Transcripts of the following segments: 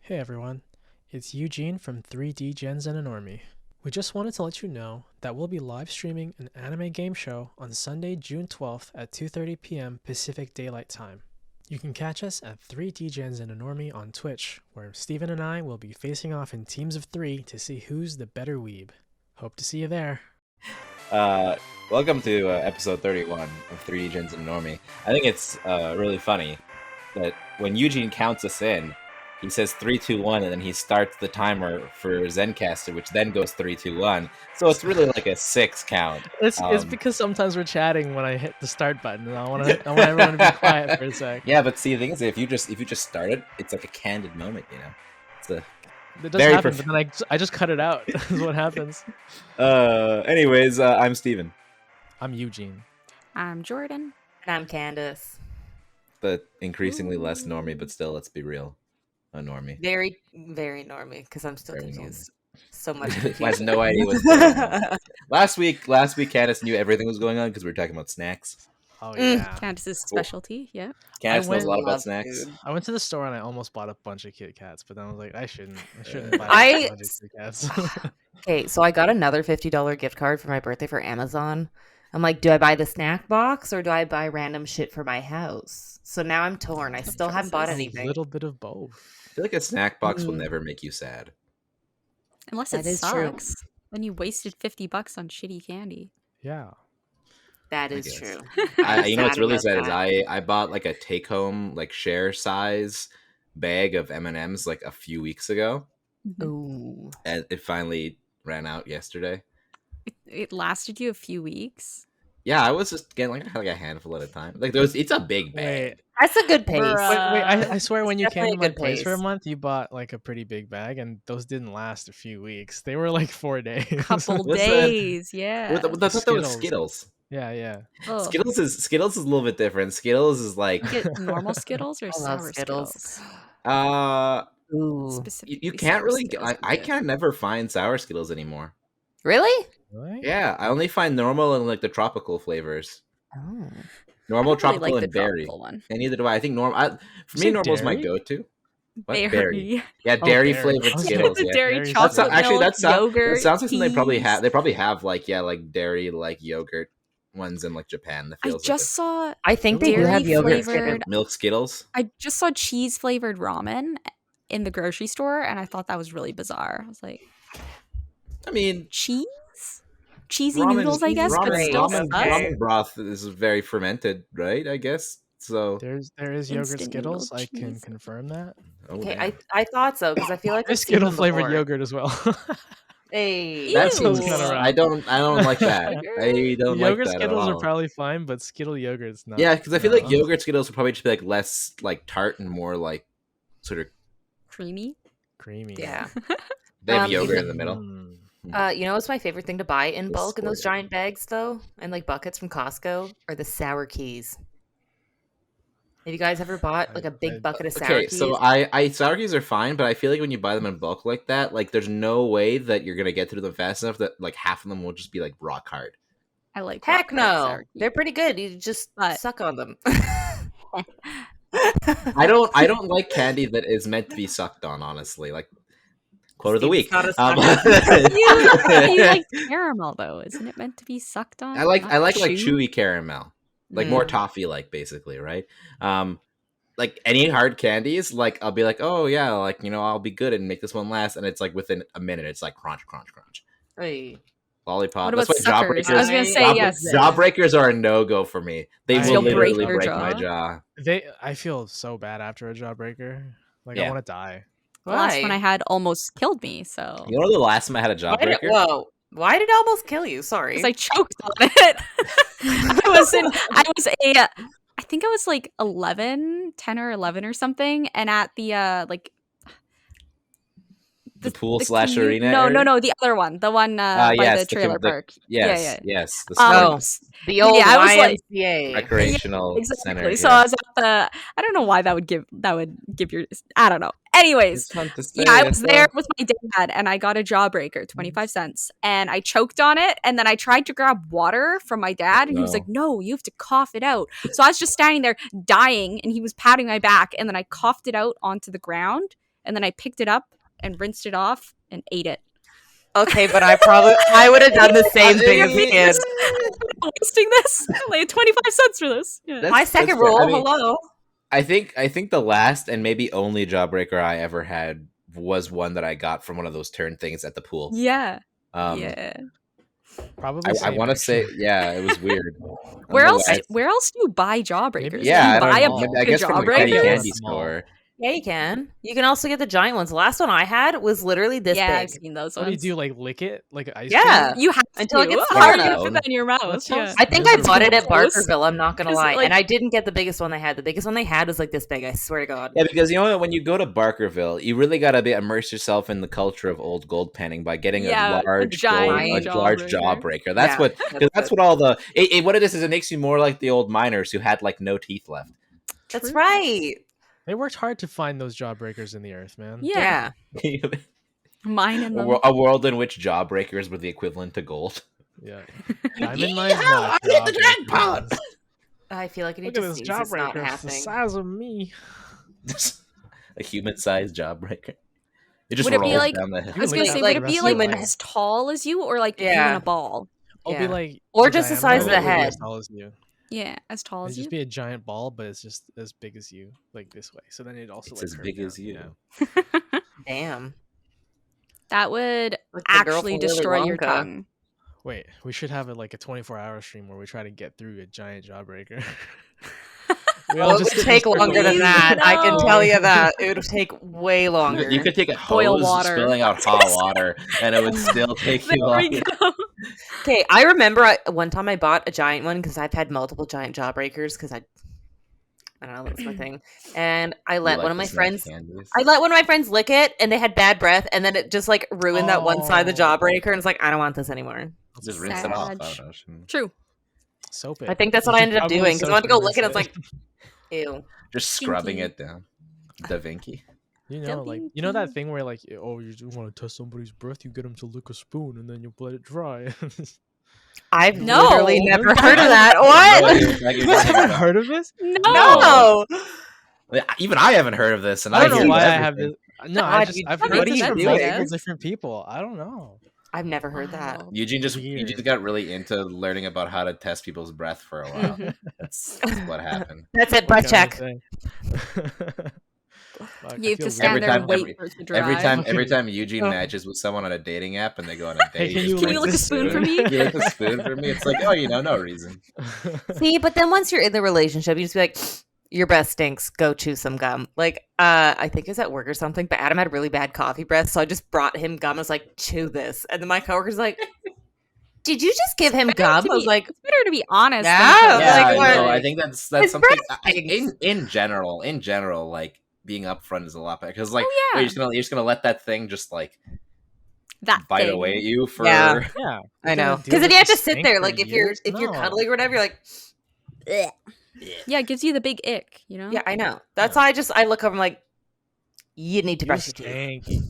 Hey everyone, it's Eugene from 3Degens and Normie. We just wanted to let you know that we'll be live streaming an anime game show on Sunday, June 12th at 2:30 p.m. Pacific Daylight Time. You can catch us at 3Degens and Normie on Twitch, where Steven and I will be facing off in teams of 3 to see who's the better weeb. Hope to see you there. Welcome to episode 31 of 3Degens and Normie. I think it's really funny that when Eugene counts us in, he says 3, 2, 1, and then he starts the timer for Zencaster, which then goes 3, 2, 1. So it's really like a 6 count. It's because sometimes we're chatting when I hit the start button, and I want everyone to be quiet for a sec. Yeah, but see, the thing is, if you just start it, it's like a candid moment, you know. It's a It does happen, but then I just cut it out. Is what happens. Anyways, I'm Steven. I'm Eugene. I'm Jordan. And I'm Candace. But increasingly less Normie, but still, let's be real. A Normie. Very, very Normie, because I'm still Very confused. So much He confusion. has no idea what's going on. Last week, Candace knew everything was going on because we were talking about snacks. Oh yeah. Candace's specialty, yeah. Candace knows a lot about Love snacks. food. I went to the store and I almost bought a bunch of Kit Kats, but then I was like, I shouldn't buy a I- bunch of Kit Kats. Okay, so I got another $50 gift card for my birthday for Amazon. I'm like, do I buy the snack box or do I buy random shit for my house? So now I'm torn. I still haven't bought A anything. little bit of both. I feel like a snack box will Mm. never make you sad. Unless That it is true. sucks. Then you wasted $50 on shitty candy. Yeah. That I is guess. true. You know what's Sad really about sad is that. I bought like a take home like share size bag of M&Ms like a few weeks ago, Ooh. and it finally ran out yesterday. It lasted you a few weeks. Yeah, I was just getting like a handful at a time. Like it's a big bag. Wait, That's a good pace. Bruh. I swear when you came definitely to a my good place for a pace. month, you bought like a pretty big bag, and those didn't last a few weeks. They were like 4 days. Couple What's that? days, yeah. I thought that was Skittles. Skittles. Yeah. Ugh. Skittles is a little bit different. Skittles is like You get normal Skittles or I love sour Skittles. Skittles? Ooh. Specifically you can't sour really Skittles I would be can't never find sour Skittles anymore. Really? Really? Yeah, I only find normal and like the tropical flavors. Oh. Normal, I don't really tropical, like and the berry. tropical one. And neither do I. I think for me, say normal's my dairy? go-to. What? Berry. Yeah, Oh, dairy berry. flavored I was Skittles. The Yeah. dairy Berry's chocolate good. Actually, milk, yogurt, that sounds like something teas. they probably have like dairy like yogurt ones in like Japan. That I feels just saw I think they do dairy have yogurt flavored. milk Skittles. I just saw cheese flavored ramen in the grocery store, and I thought that was really bizarre. I was like, I mean, cheesy noodles, I guess, but still sucks. ramen broth is very fermented, right? I guess so. There is yogurt Instant Skittles. noodle I can cheese. confirm that. Oh, Okay, damn. I thought so because I feel like There's I've seen them Skittle flavored before. yogurt as well. Hey, That Ew. seems Sounds kinda I don't like that. I don't like Yogurt that at Skittles are all. probably fine, but Skittle yogurt's not. Yeah, because I feel like no. yogurt Skittles would probably just be like less like tart and more like sort of Creamy. Creamy. Yeah. they have You yogurt know- in the middle. Mm. You know what's my favorite thing to buy in The bulk in those spoiler. giant bags though, and like buckets from Costco, are the sour keys. Have you guys ever bought like a big I- bucket of sour Okay, keys? so I sour keys are fine, but I feel like when you buy them in bulk like that, like there's no way that you're gonna get through them fast enough that like half of them will just be like rock hard. I like Heck rock hard no, sour they're cream. pretty good. You just But- suck on them. I don't like candy that is meant to be sucked on. Honestly, like quote of the week. Steve's Um, not a You like caramel though, isn't it meant to be sucked on? I like not like chewed? chewy caramel, like more Mm. toffee like basically, right? Like any hard candies, like I'll be like, oh yeah, like I'll be good and make this one last, and it's like within a minute, it's like crunch, crunch, crunch. Hey. Lollipop. What about That's why suckers? I was gonna say Job- yes. Jawbreakers are a no go for me. They They'll will break literally your break my jaw? jaw. I feel so bad after a jawbreaker. Like I Yeah. want to die. The last Why? one I had almost killed me, so You know the last time I had a jawbreaker? Why did it almost kill you? Sorry. because I choked on it. I think I was like 10 or 11 or something, and at the The pool the slash commu- arena. No, area? the other one, the one by yes, the trailer park. Yes, yeah. yes. The Um, sports the old yeah, I was like- YMCA. recreational Exactly. center. So I was at the. I don't know why that would give your. I don't know. Anyways, It's fun to say, yeah, I that's was there all. with my dad, and I got a jawbreaker, 25 cents, and I choked on it, and then I tried to grab water from my dad, and he was No. like, "No, you have to cough it out." So I was just standing there dying, and he was patting my back, and then I coughed it out onto the ground, and then I picked it up and rinsed it off and ate it. Okay, but I would have done the same thing as a kid. Wasting this? Like 25 cents for this. Yeah. That's- My second that's fair. rule. I mean, Hello. I think the last and maybe only jawbreaker I ever had was one that I got from one of those turn things at the pool. Yeah. Yeah. Probably. I want to say, yeah, it was weird. Where else? Otherwise- Where else do you buy jawbreakers? Maybe- Yeah, do you I buy don't know. a I guess from the jawbreaker? Penny Candy Small. store. Yeah, you can. You can also get the giant ones. The last one I had was literally this Yeah, I've big. seen those What do you ones. do? Like lick it like ice Yeah. cream? You have Until it to. gets How are you hard. gonna fit that in your mouth? That sounds- I think I bought it at Gross. Barkerville. I'm not gonna 'Cause, lie, like- and I didn't get the biggest one they had. The biggest one they had was like this big. I swear to God. Yeah, because you know what? When you go to Barkerville, you really got to immerse yourself in the culture of old gold panning by getting Yeah, a large giant large jawbreaker. jawbreaker. That's Yeah, what that's what all the what it is it makes you more like the old miners who had like no teeth left. That's True. right. They worked hard to find those jawbreakers in the earth, man. Yeah. Yeah. Mine and them. A world in which jawbreakers were the equivalent to gold. Yeah. Diamond mine's Yeah, not. I hit the jackpot! jawbreakers. I feel like I need Look at to this see this. It's not jawbreaker. It's the happening. size of me. A human-sized jawbreaker. It just Would it be rolls like- down the I hill. was Like gonna that say, for would the it be rest of like your life. as tall as you, or like you Yeah. in a ball? It'll Yeah. be like Or the just the diameter size of it the would be head. as tall as you. Yeah, as tall It'd as just you. be a giant ball, but it's just as big as you, like this way. So then it also It's like as curve big down, as you. yeah. Damn. That would Like the girl actually from Willy destroy your Wonka. tongue. Wait, we should have like a 24-hour stream where we try to get through a giant jawbreaker. We all Well, it just would sit take in a longer than circle. that. I can No. tell you that. It would take way longer. You could take a Boil hose water. spilling out hot water, and it would still take you There we longer. go. Okay, I remember one time I bought a giant one because I've had multiple giant jawbreakers because I don't know, that's my thing. And I let You one of like my to snack friends candies? I let one of my friends lick it and they had bad breath and then it just like ruined that one side of the Oh. jawbreaker and it's like I don't want this anymore. Just rinse it off. I Sag. don't know. Shouldn't- True. Soap it. I think that's what You I should ended up probably doing because I went to go soap lick it and rinse it's like ew. Just scrubbing Stinky. it down. Da Vinci. You know, like you know that thing where like, oh, you just want to test somebody's breath, you get them to lick a spoon and then you let it dry. I've No. literally never heard of that. No What? idea what You you're talking haven't about. heard of this? No. Even I haven't heard of this, and I don't know hear why I everything. have this. No, God, I've what heard are this you from doing? multiple different people. I don't know. I've never heard that. Wow. Eugene Weird. got really into learning about how to test people's breath for a while. Mhm. That's what happened. That's it, What breath can I check. say? Fuck, I You have feel to stand Every there and time- wait for it to dry. Every time Eugene Oh. matches with someone on a dating app and they go on a Hey, date, can he you just Can you puts lick a spoon for me? You lick a spoon for me? It's like, oh, no reason. See, but then once you're in the relationship, you just be like, your breath stinks. Go chew some gum. Like, I think it was at work or something, but Adam had really bad coffee breath, so I just brought him gum. I was like, chew this. And then my coworker's like, did you just give him gum? I was like, it's better to be honest. than Yeah, to- Yeah, like, I know. what? I think that's It's something breathtaking. in general, like being upfront is a lot better because like Oh, yeah. wait, you're just gonna let that thing just like that bite thing. away at you for Yeah. yeah, I know. deal Because if with you have the to sit stink there, for like if years? you're No. cuddling or whatever, you're like, "Ugh." Yeah, it gives you the big ick, you know? Yeah, I know. That's why I look over. I'm like, you need to You're brush your teeth. stanky.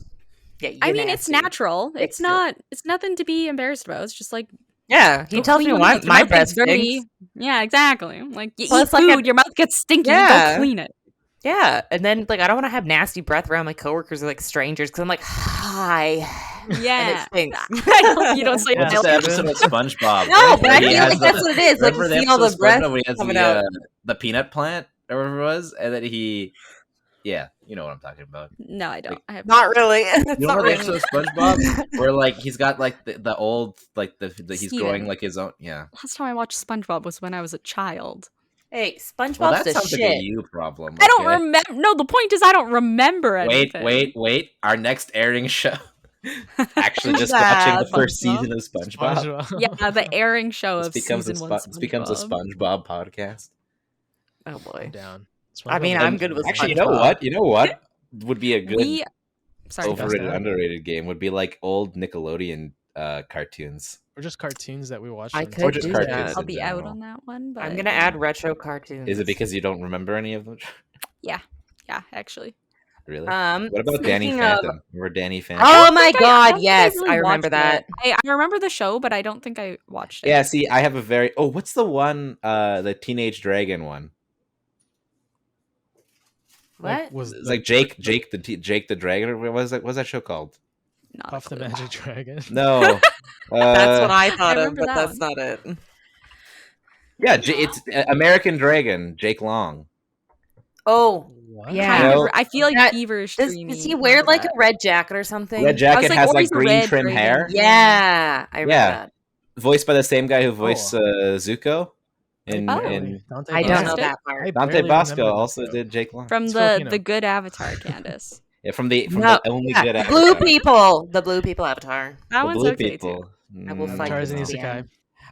Yeah, I you're mean, it's nasty. natural. Fix It's it. not. It's nothing to be embarrassed about. It's just like Yeah, he go tells me clean your why mouth. Your my mouth gets breath dirty. stinks. Yeah, exactly. Like you Plus, eat like, food, your mouth gets stinky. Yeah. Go clean it. Yeah, and then like I don't want to have nasty breath around my coworkers or like strangers because I'm like, hi, Yeah. and it stinks. You don't say What's Yeah. the episode of SpongeBob? No, but where I he feel has like that's what it is. Like remember you the see all episode the of breath SpongeBob when he has coming out. the peanut plant or whatever it was, and then he, yeah, you know what I'm talking about. No, I don't. I have Not really. It's You know not the really. episode of SpongeBob where like he's got like the old like the he's Steven. growing like his own Last time I watched SpongeBob was when I was a child. Hey, SpongeBob's Well, that the sounds shit. like a you problem. I don't okay? remember. No, the point is I don't remember anything. Wait! Our next airing show. Actually, Who's just that? watching the first SpongeBob? season of SpongeBob. SpongeBob. Yeah, the airing show This of becomes a season one. this becomes a SpongeBob podcast. Oh I'm boy. down. I mean, SpongeBob I'm is good with Actually, SpongeBob. you know what would be a good We. Sorry. Over- overrated that. underrated game would be like old Nickelodeon cartoons. Or just cartoons that we watched. I on could Or just do cartoons. that. I'll in be out general. on that one, but I'm gonna add retro cartoons. Is it because you don't remember any of them? Yeah, actually. Really? What What about Danny speaking of- Phantom? Remember Danny Phantom? Oh my I don't god, think yes, really I remember watched that. it. I remember the show, but I don't think I watched it. Yeah, see, I have a very what's the one the Teenage Dragon one? What? Was It's like Jake the Dragon. Or what was that? What's that show called? Not a Puff the clue. Magic Dragon? No. That's what I thought of, remember but that that's one. not it. Yeah, it's American Dragon. Jake Long. Oh, What? Yeah. Kind You know, of, I feel like That- feverish does dreamy. he wear Remember like that. a red jacket or something? Red jacket like, has or like he's a green red trim dragon. hair. Yeah, I remember Yeah. that. Voiced by the same guy who voiced Zuko. In Dante I don't know Bosco? that part. I Dante barely Bosco remember that also show. did Jake Long. From It's the Filipino. good Avatar, Candace. Yeah, from the No, only yeah, good the Avatar. blue people avatar. That The one's blue okay people. I will fight Tarzan this Isekai. man.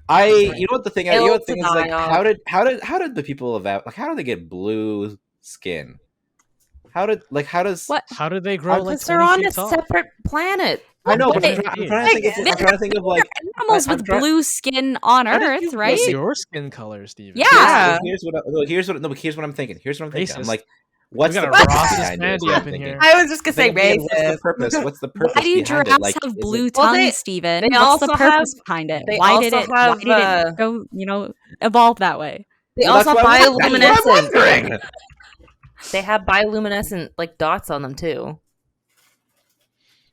You know what the thing? You know what the thing is like? Iltadile. How did the people of how did they get blue skin? How does What? How did they grow like Because they're 20 on feet a tall? separate planet. I know, but Wait, I'm trying to think of like Animals I'm with trying- blue skin on How did Earth, you- right? What's your skin color, Steven? Yeah. Yeah. Here's what I'm thinking. I'm Racist. like, what's We the got a purpose racist behind it? is Mandy what up I'm in thinking. here. I was just gonna say Thinking, What's the racist. purpose? What's the purpose Why do behind giraffes it? Like, have is blue it- tongues, they Steven? they What's the also purpose have- behind it? they Why did also it? Why have, did it go? Evolve that way? They Well, also have that's what I'm bioluminescent. wondering. They have bioluminescent like dots on them too.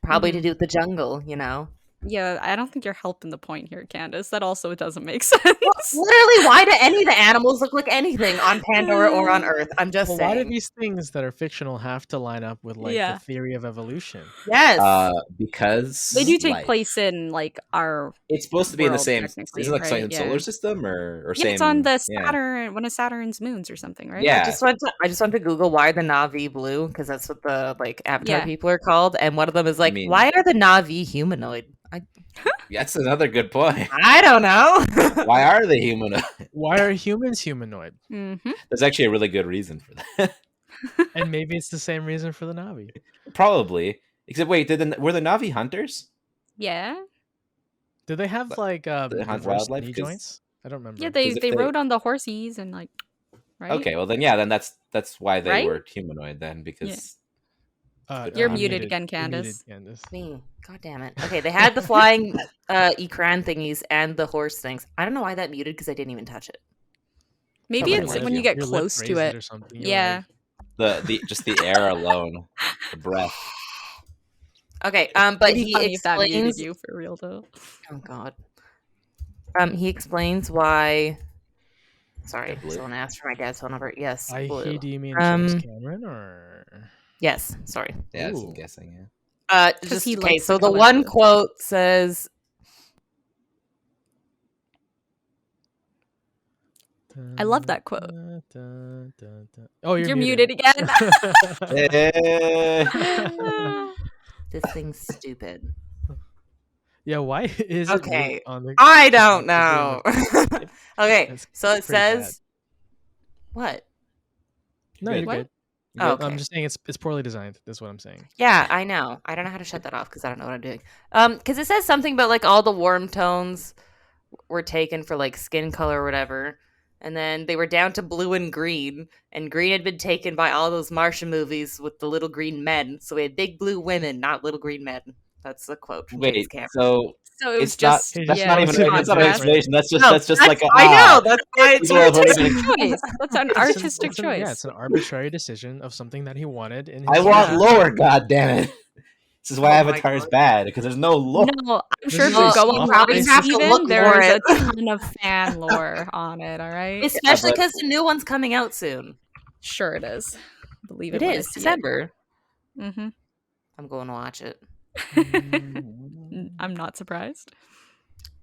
Probably to Mhm. do with the jungle, you know. Yeah, I don't think you're helping the point here, Candace. That also doesn't make sense. Literally, why do any of the animals look like anything on Pandora or on Earth? I'm just Well, why do saying. these things that are fictional have to line up with like Yeah. the theory of evolution? Yes. Because They do take like, place in like our. It's supposed to be in the world, same. technically, Is it like right? same Yeah. solar system or Yeah, same? it's on the yeah. Saturn, one of Saturn's moons or something, right? Yeah. I just went to Google why are the Na'vi blue because that's what the like Avatar Yeah. people are called, and one of them is like, mean- why are the Na'vi humanoid? That's another good point. I don't know. Why are they humanoid? Why are humans humanoid? Mm-hmm. There's actually a really good reason for that. And maybe it's the same reason for the Navi. Probably. Except, wait, were the Na'vi hunters? Yeah, Do they have like they hunt reverse wildlife? knee 'Cause- joints? I don't remember. yeah. Because if They they- rode on the horsies and like, right? Okay, well then that's why they Right? were humanoid then because You're I'm muted again, You're muted, Candace. Candace. Me. God damn it. Okay, they had the flying Ikran thingies and the horse things. I don't know why that muted because I didn't even touch it. Maybe Something it's like when you. you get Your lip close to raised it. or something. You're Yeah. the just the air alone, the breath. Okay, but It'd be he funny if that muted explains. you for real though. Oh God. He explains why. Sorry, Blue? someone asked for my dad's phone number. Yes, blue. do you mean Um, James Cameron or? Yes, sorry. Yeah, Ooh. I'm guessing. Yeah. Just he okay. likes So the the color one blue. quote says, I love that quote. Oh, You're muted again. "This thing's stupid." Yeah, why is it Okay, mute on the? I don't on the know. Zoom? Okay, That's so it pretty bad. says, "What?" No, Good. you're What? good. Oh, I'm okay. just saying it's poorly designed. That's what I'm saying. Yeah, I know. I don't know how to shut that off because I don't know what I'm doing. Because it says something about like all the warm tones were taken for like skin color or whatever, and then they were down to blue and green had been taken by all those Martian movies with the little green men. So we had big blue women, not little green men. That's the quote from James Wait, Cameron. so So it was it's not. just That's yeah, not it's even. a That's not an contrast. explanation. That's just. No, that's just like. I know. That's why it's People are artistic voting. choice. That's an It's artistic it's choice. Yeah, it's an arbitrary decision of something that he wanted. In his I want vision. lore. God damn it! This is why Oh my Avatar is God. bad because there's no lore. No, I'm This sure is if you a go soft on probably basic- have to Steven, look for there's a it. ton of fan lore on it, all right? Especially but- because the new one's coming out soon. Sure it is. Believe it, It when I is see December. it. Mm-hmm. I'm going to watch it. I'm not surprised.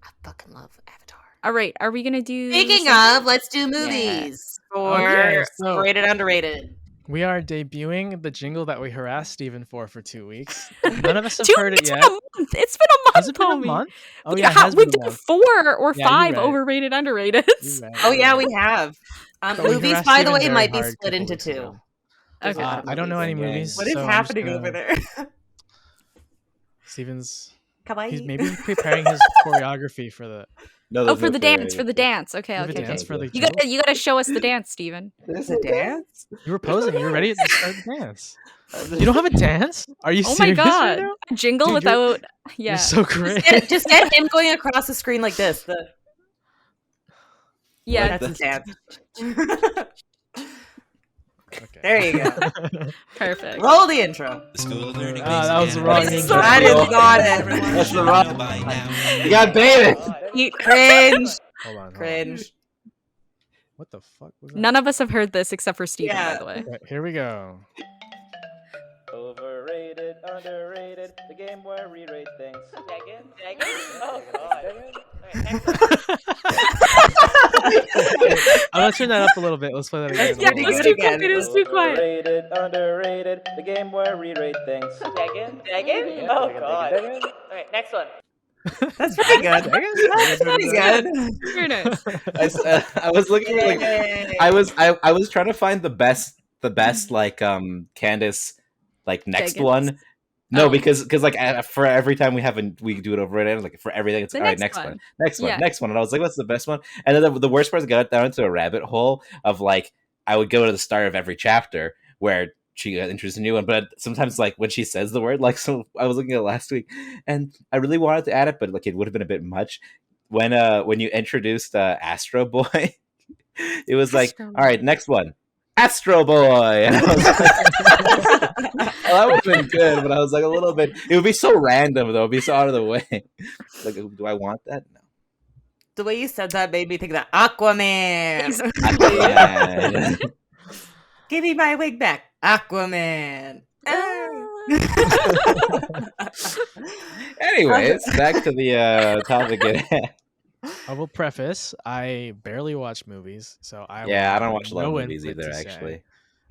I fucking love Avatar. All right, are we gonna do? Speaking something? of, let's do movies for Okay, so- rated underrated. We are debuting the jingle that we harassed Steven for 2 weeks. None of us have 2 heard it weeks, yet. a month. It's been a month. Has it been a homie. month? Oh We- yeah, it how- has we've been a done month. 4 or Yeah, you're 5 right. overrated, underrated. You're right, Oh you're yeah, right. we have. But we Movies, harassed by the Steven way, very might be hard a split couple into weeks 2. ago. There's a Okay. lot of I don't know any movies. movies. What is so I'm just happening gonna- over there? Steven's Kawaii. he's maybe preparing his choreography for the No, Oh, there's for no the fair dance, for the idea. dance. Okay, for the okay, dance okay. for the You jingle. gotta show us the dance, Steven. There's a dance? You were posing. You were ready to start the dance. You don't have a dance? Are you Oh my serious right god, now? a jingle Dude, you're- without yeah. You're so great. Just get him going across the screen like this. Yeah, Like That's his dance. Okay. There you go. Perfect. Roll the intro. That was the wrong intro. That is not it. That's the wrong. You got baited. Cringe. Hold on. Cringe. What the fuck was that? None of us have heard this except for Steven, by Yeah. the way. Right, here we go. Overrated, underrated, the game where we rate things. Degens? Oh god. I'm gonna turn that up a little bit. Let's play that again. Yeah, do it was it too again. quiet. It was too quiet. Overrated, underrated, the game where we rate things. Degens? Oh god. Alright, next one. That's pretty good. That's pretty good. Very nice. I was looking like Yay. I was trying to find the best like Candace like next Degens? one. No, Oh. because like for every time we do it overrated, like for everything it's The all right, next next one. one, Yeah. next one. And I was like, what's the best one? And then the worst part is I got down into a rabbit hole of like I would go to the start of every chapter where she introduced a new one, but sometimes like when she says the word, like so I was looking at it last week and I really wanted to add it, but like it would have been a bit much. When you introduced Astro Boy, it was like, Astro all right, Boy. next one. Astro Boy. And I was like, well, that would have been good, but I was like a little bit. It would be so random, though. It'd be so out of the way. Like, do I want that? No. The way you said that made me think of that Aquaman. Yeah. Give me my wig back, Aquaman. Anyways, back to the topic at hand. I will preface, I barely watch movies, so I Yeah, I will don't have watch a lot of no movies input either, to say. actually.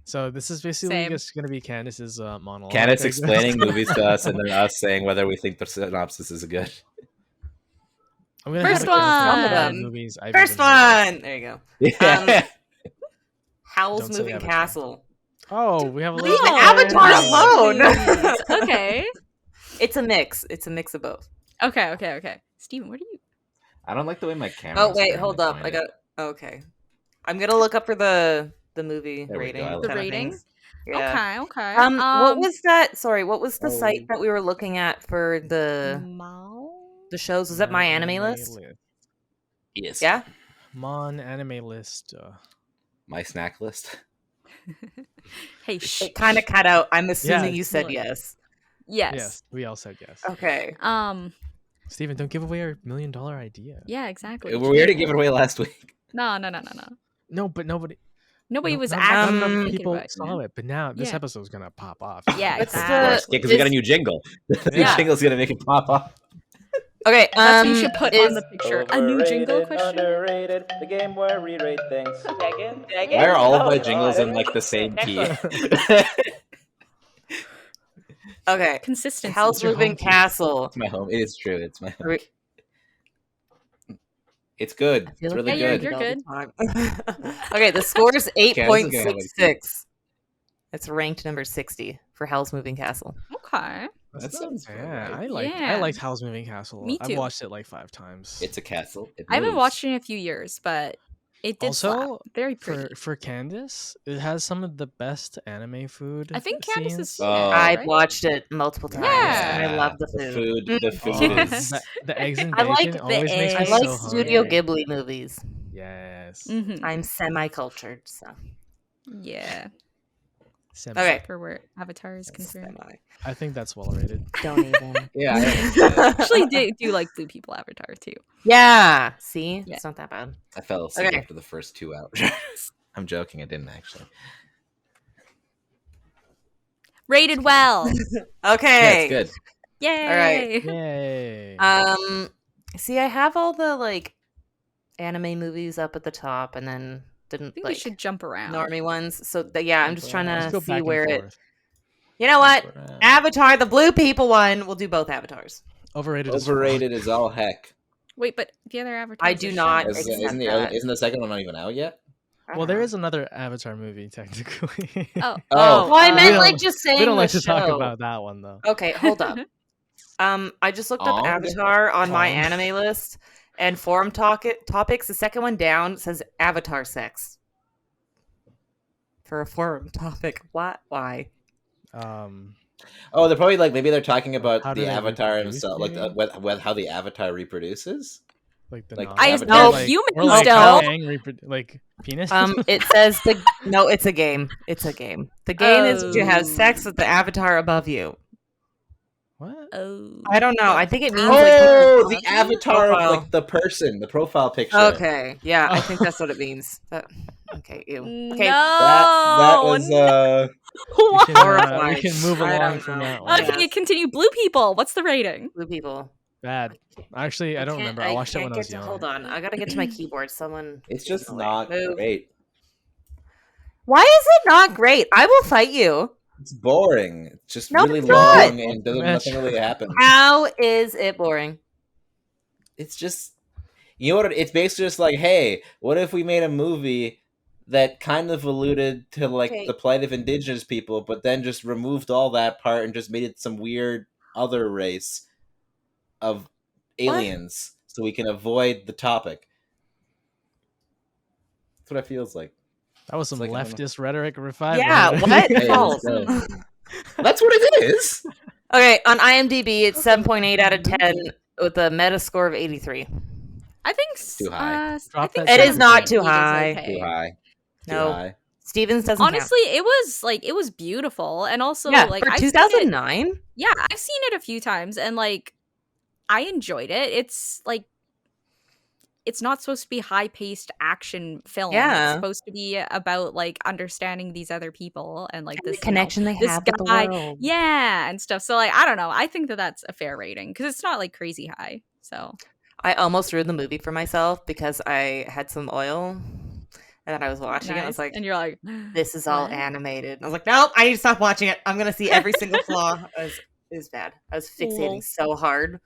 So this is basically Same. just going to be Candace's monologue. Candace I guess. explaining movies to us and then us saying whether we think the synopsis is good. I'm gonna First have a count one. of all the movies I've First even heard of. one. There you go. Yeah. Howl's Don't say Moving Avatar. Castle. Oh, we have a Leave little Avatar alone. Please. Okay. It's a mix. It's a mix of both. Okay. Steven, where do you? I don't like the way my camera. Oh wait, hold up. I got. Okay, I'm gonna look up for the movie There we rating. go. I kind like of The rating? things. Yeah. Okay. What was that? Sorry, what was the Oh. site that we were looking at for the shows? Was that My Anime List? Yes. Yeah. Mon anime list. My snack list. Hey, shh. It kind of cut out. I'm assuming Yeah. you said Look. yes. Yes. We all said yes. Okay. Steven, don't give away our $1 million idea. Yeah, exactly. We already gave it away last week. No. No, but nobody Was not actually enough thinking people about it, saw man. it, but now this Yeah. episode's gonna pop off. Yeah, What's exactly. Because we got a new jingle. The new Yeah. jingle's gonna make it pop off. Okay. That's what you should put on is- the picture. A new jingle question. Underrated, the game where we rate things. Degens? Why are all of Oh, my God. jingles in like the same Next key? one. Okay. Consistency. Howl's your Moving home key. Castle. It's my home. It is true. It's my home. Re- It's good. I feel It's like really Yeah, good. you're good. Okay, the score is Canada's gonna have, like, 8.66. It's ranked number 60 for Howl's Moving Castle. Okay. That sounds Yeah, right. I liked Howl's Moving Castle. Me I've too. watched it like 5 times. It's a castle. It I haven't moves. watched it in a few years, but it did slap. Also, Very pretty. for Candace, it has some of the best anime food. I think Candace has scenes. seen Oh. it, I've right? watched it multiple times. Yeah. And I love the The food. food. The Oh, food Yes. is. the eggs and I bacon like the always makes me I eggs. like so Studio hungry. Ghibli movies. Yes. Mhm. I'm semi-cultured, so. Yeah. Semi. Okay. For where Avatar is concerned. Semi. I think that's well rated. Don't even. Yeah. I understand. Actually, do like Blue People Avatar too. Yeah. See? Yeah. It's not that bad. I fell asleep Okay. after the first 2 hours. I'm joking. I didn't actually. Rated well. Okay. Yeah, it's good. Yay. Yay. See, I have all the like anime movies up at the top, and then I didn't think like we should jump around. normie ones. So yeah, I'm just trying Let's to go back see and where it. forth. You know what? Jump around. Avatar, the blue people one. We'll do both avatars. Overrated. as fuck. Overrated is all heck. Wait, but the other Avatar. I do not Is, accept isn't, the, that. isn't the second one not even out yet? Well, there is another Avatar movie technically. Oh. Oh. Well, I We meant don't- like just saying we don't like the to talk show. about that one though. Okay, hold up. I just looked up Ong? Avatar on my Ong. anime list and forum topics. The second one down says Avatar sex for a forum topic. What? Why? Oh, they're probably like maybe they're talking about How do the they Avatar reproduce, himself, like maybe? with how the Avatar reproduces. Like the Like novel? I Avatar? know Like- human Or like still. like penis? It says no, it's a game. It's a game. The game is you have sex with the avatar above you. What? Oh. I don't know. I think it means Oh, like the avatar of Profile. like the person, the profile picture. Okay, yeah, I think that's what it means. Okay, ew. Okay, That was We What? can, Horrifying. we can move I along don't from know. that one. Okay, continue. Blue people. What's the rating? blue people. Bad. Actually, I don't remember. I watched it when I was young. Hold on, I gotta get to my keyboard. Someone. it's just Away. not Move. great. Why is it not great? I will fight you. It's boring. It's just No, really it's not. long and doesn't Match. nothing really happens. How is it boring? It's just, you know what? It's basically just like, hey, what if we made a movie that kind of alluded to like Okay. the plight of indigenous people, but then just removed all that part and just made it some weird other race of aliens, so we can avoid the topic. That's what it feels like. That was some It's like, I don't know. leftist rhetoric refinement. Yeah, what? Hey, False. let's go. That's what it is. Okay, on IMDb, it's 7.8 out of 10 with a meta score of 83. I think Too high. I Drop think that It is not 7.8 too is high. okay. Too high. Too No. high. Stevens doesn't Honestly, it was beautiful, and also count. Yeah, like for I've seen it- 2009. Yeah, I've seen it a few times, and like I enjoyed it. It's like it's not supposed to be high-paced action film. Yeah. It's supposed to be about like understanding these other people and like The this connection they this have with the guy, world. yeah, and stuff. So like I don't know. I think that that's a fair rating because it's not like crazy high. So I almost ruined the movie for myself because I had some oil and then I was watching it. I was like, and you're like, this is all what? animated. I was like, nope, I need to stop watching it. I'm going to see every single flaw. It was bad. I was fixating so hard.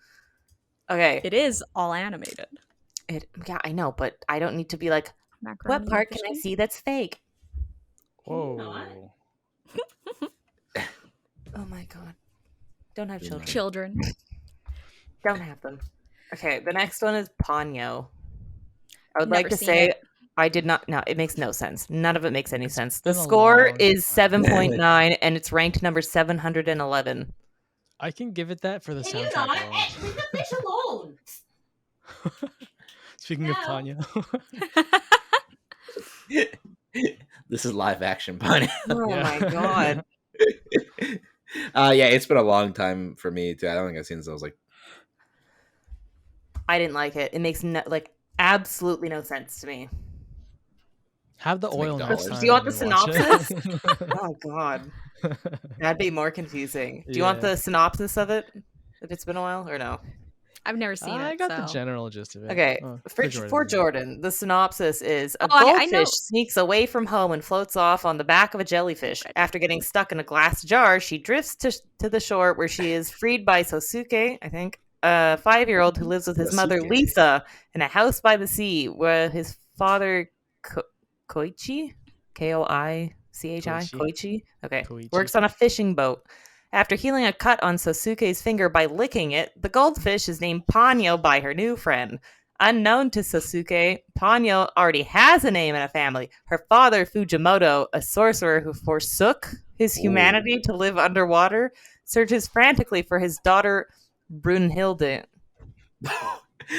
Okay. It is all animated. Yeah, I know, but I don't need to be like, Macaroni what part can I Redemption? see that's fake? Whoa. Oh my god. Don't have children. Children. Don't have them. Okay, the next one is Ponyo. I would Never like to seen say it. I did not. No, it makes no sense. None of it makes any sense. The been a score long is time. 7.9 and it's ranked number 711. I can give it that for the Can you soundtrack not? alone. Leave the fish alone. Speaking of No. Ponyo. This is live action, Ponyo. Oh Yeah. my god. Yeah, it's been a long time for me too. I don't think I've seen this. I was like, I didn't like it. It makes no, like absolutely no sense to me. Have the Let's make oil dollars. next time. Do you want when the watch it. Oh god. That'd be more confusing. Do you want Yeah. the synopsis of it? If it's been a while or no? I've never seen I it. got the so. general gist of it. Okay, Oh, for Jordan, the synopsis is a Oh, I know. goldfish sneaks away from home and floats off on the back of a jellyfish. After getting stuck in a glass jar, she drifts to the shore where she is freed by Sosuke, I think, a 5-year-old who lives with his mother Sosuke. Lisa in a house by the sea, where his father Koichi, Koichi, Koichi, okay, Koichi. works on a fishing boat. After healing a cut on Sosuke's finger by licking it, the goldfish is named Ponyo by her new friend. Unknown to Sosuke, Ponyo already has a name and a family. Her father, Fujimoto, a sorcerer who forsook his humanity to live underwater, searches frantically for his daughter, Brunhilde.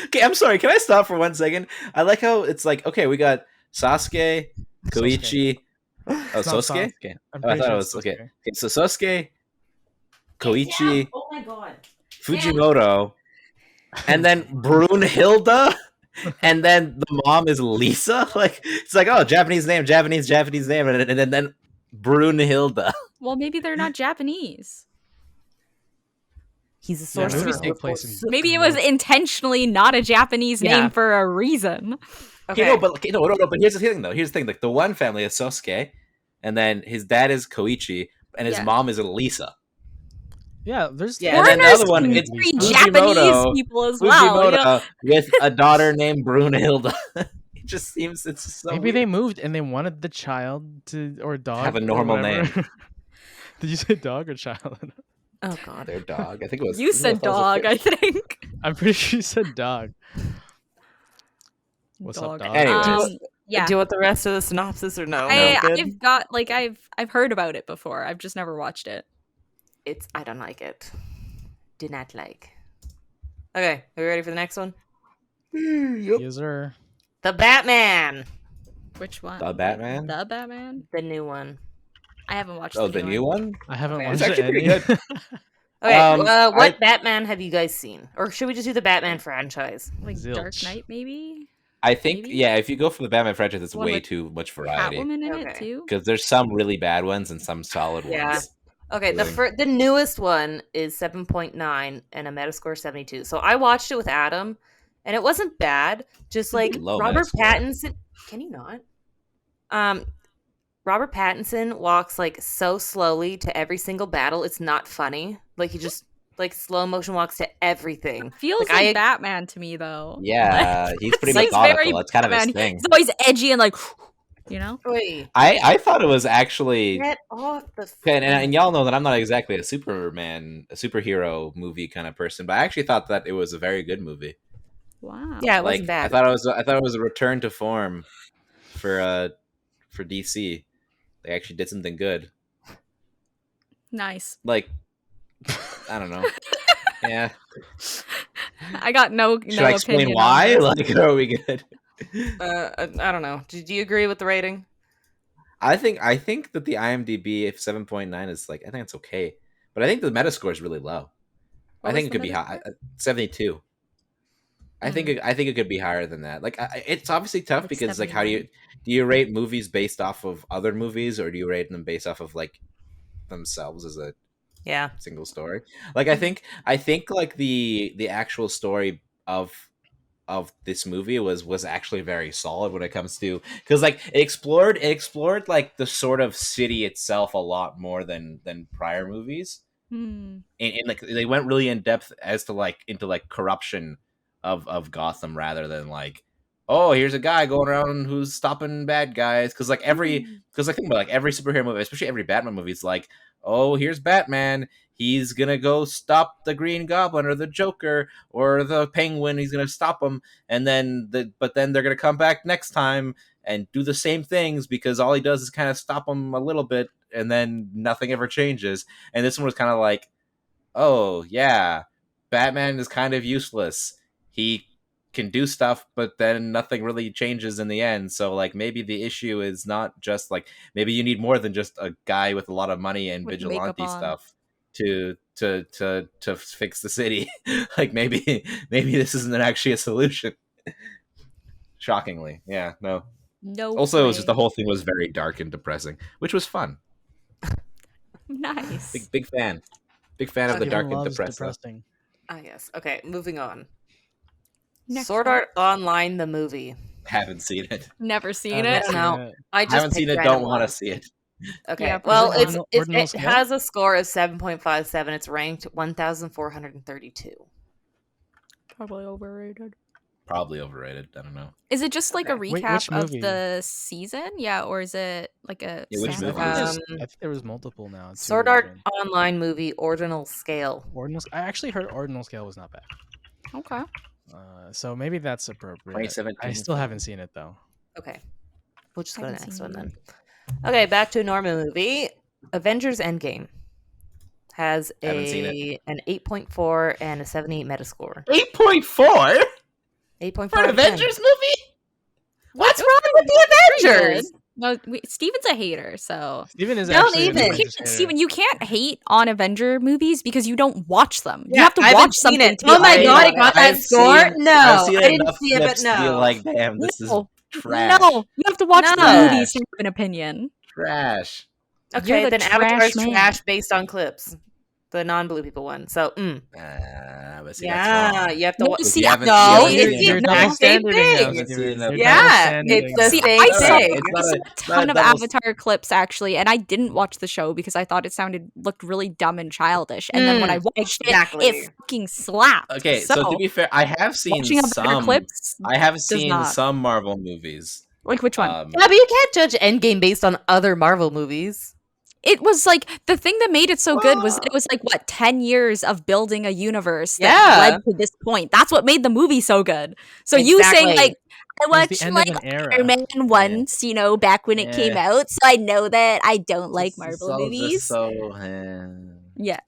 okay, I'm sorry. Can I stop for 1 second? I like how it's like, okay, we got Sasuke, Koichi. Oh, It's not Sosuke? Sasuke. Okay. I'm Oh, I pretty thought sure it it's was okay. Sasuke. Okay, so Sosuke, Koichi, Yeah. Oh my god. Fujimoto, and then Brunhilde, and then the mom is Lisa. Like it's like, oh, Japanese name, Japanese name, and then Brunhilde. Well, maybe they're not Japanese. He's a Yeah, sorcerer. movies who take place in forsook- Maybe it was intentionally not a Japanese Yeah. name for a reason. Okay, no, but but here's the thing though. Here's the thing. Like the one family is Sosuke, and then his dad is Koichi, and his Yeah. mom is Lisa. Yeah, there's Yeah, and then the Foreigners other one can is be Fujimoto. Japanese people as well. you know? Fujimoto with a daughter named Brunhilde. It just seems it's so maybe they moved and they wanted the child to or dog Have a or normal whatever. Did you say dog or child? Oh god. their dog. I think it was. You said dog, I think. I'm pretty sure you said dog. What's up, dog? Anyways. Yeah. Do you want the rest of the synopsis or no? I've got like I've heard about it before. I've just never watched it. I don't like it. Do not like. Okay, are we ready for the next one? Yes, sir. The Batman. Which one? The Batman? The Batman? The new one. I haven't watched Oh, the new one? I haven't Okay. watched It's actually it. pretty good. Okay, what I- Batman have you guys seen? Or should we just do the Batman franchise? Like Dark Zilch. Knight, maybe? I think, Maybe? yeah, if you go for the Batman franchise, it's One way with too much variety. Catwoman in it Okay. too? Because there's some really bad ones and some solid Yeah. ones. Okay, the newest one is 7.9 and a Metascore 72. So I watched it with Adam, and it wasn't bad. Just like Low Robert Metascore. Pattinson. Can you not? Robert Pattinson walks like so slowly to every single battle. It's not funny. Like he just like slow motion walks to everything. Feels Like, like Batman to me though. Yeah, he's pretty He's methodical. very That's kind of his Batman. thing. He's always edgy and like, you know? Wait, I thought it was actually... get off the. Okay, and y'all know that I'm not exactly a superhero movie kind of person, but I actually thought that it was a very good movie. Wow. Yeah, it Like, wasn't bad. I thought it was a return to form for DC. They actually did something good. Nice. Like, I don't know. Yeah. I got no Should I explain opinion on why? this. Like, are we good? I don't know. Did you agree with the rating? I think that the IMDb if 7.9 is like, I think it's okay, but I think the Metascore is really low. What I think was it could the be high, 72. I think it could be higher than that. Like, it's obviously tough Like because like, how 79. do you rate movies based off of other movies, or do you rate them based off of like themselves as a Yeah. single story? Like, I think like the actual story of this movie was actually very solid when it comes to, because like it explored like the sort of city itself a lot more than prior movies, and like they went really in depth as to like into like corruption of Gotham rather than like, oh, here's a guy going around who's stopping bad guys, because like think about like every superhero movie, especially every Batman movie, it's like, oh, here's Batman. He's gonna go stop the Green Goblin or the Joker or the Penguin. He's gonna stop them, and then but then they're gonna come back next time and do the same things because all he does is kind of stop them a little bit, and then nothing ever changes. And this one was kind of like, oh yeah, Batman is kind of useless. He can do stuff, but then nothing really changes in the end. So like maybe the issue is not just like, maybe you need more than just a guy with a lot of money and With vigilante makeup on. stuff to fix the city. Like maybe this isn't actually a solution. Shockingly, yeah, no. No. Also, it was just the way. whole thing was very dark and depressing, which was fun. Nice. Big fan of the Steven dark and loves depressing. depressing. Ah, yes. Okay, moving on. Next Sword one. Art Online, the movie. Haven't seen it. Never seen Haven't it. don't know. seen it. I just Haven't seen picked it. random Don't want to ones. see it. Okay. Yeah, well, is it Ordinal it scale? has a score of 7.57. It's ranked 1,432. Probably overrated. Probably overrated. I don't know. Is it just like a Okay. Wait, recap which of movie? the season? Yeah, or is it like a Yeah, which I standalone? think there's- Um, I think there was multiple now. too, Sword Art even. Online movie, Ordinal Scale. Ordinal. I actually heard Ordinal scale was not bad. Okay. So maybe that's appropriate. 2017. I still haven't seen it though. Okay. We'll just go to the Haven't next seen one it. then. Okay, back to a normal movie. Avengers End Game has Haven't seen an 8.4 and a 78 Metascore. 8.4 8.4 for an out of 10. Avengers movie. What's wrong with the Pretty Avengers? good. No, Steven's a hater, so Steven is Don't actually an even. Avengers hater. Steven, you can't hate on Avenger movies because you don't watch them. You Yeah, have to I watch haven't seen something it. to be Oh my like, god, it got that I've score? seen- No, I've seen I didn't enough see it, but clips to be no. like, damn, this is No. trash. No, you have to watch the No. movies to have an opinion. Trash. Okay, You're the then Avatar's trash man. trash based on clips. The non-blue people one. So, But see, that's yeah, wrong. you have to No, watch. see, you haven't- no, you haven't it's seen You're it. no, double same standarding now, thing. Steven. It's You're Yeah, double standarding it's now. the See, same I saw, thing. It's not I saw a- a not ton a of double- Avatar clips actually, and I didn't watch the show because I thought it looked really dumb and childish. And then when I watched exactly. it fucking slapped. Okay, so to be fair, I have seen watching Avatar some. clips, I have does seen not. some Marvel movies. like which one? Yeah, but you can't judge Endgame based on other Marvel movies. It was like the thing that made it so good was that it was like what 10 years of building a universe that Yeah. led to this point. That's what made the movie so good. So you saying Exactly. like I It was watched the end like of an era. Iron Man once, you know, back when it came Yeah. out, so I know that I don't like This is Marvel all just movies. So Yeah,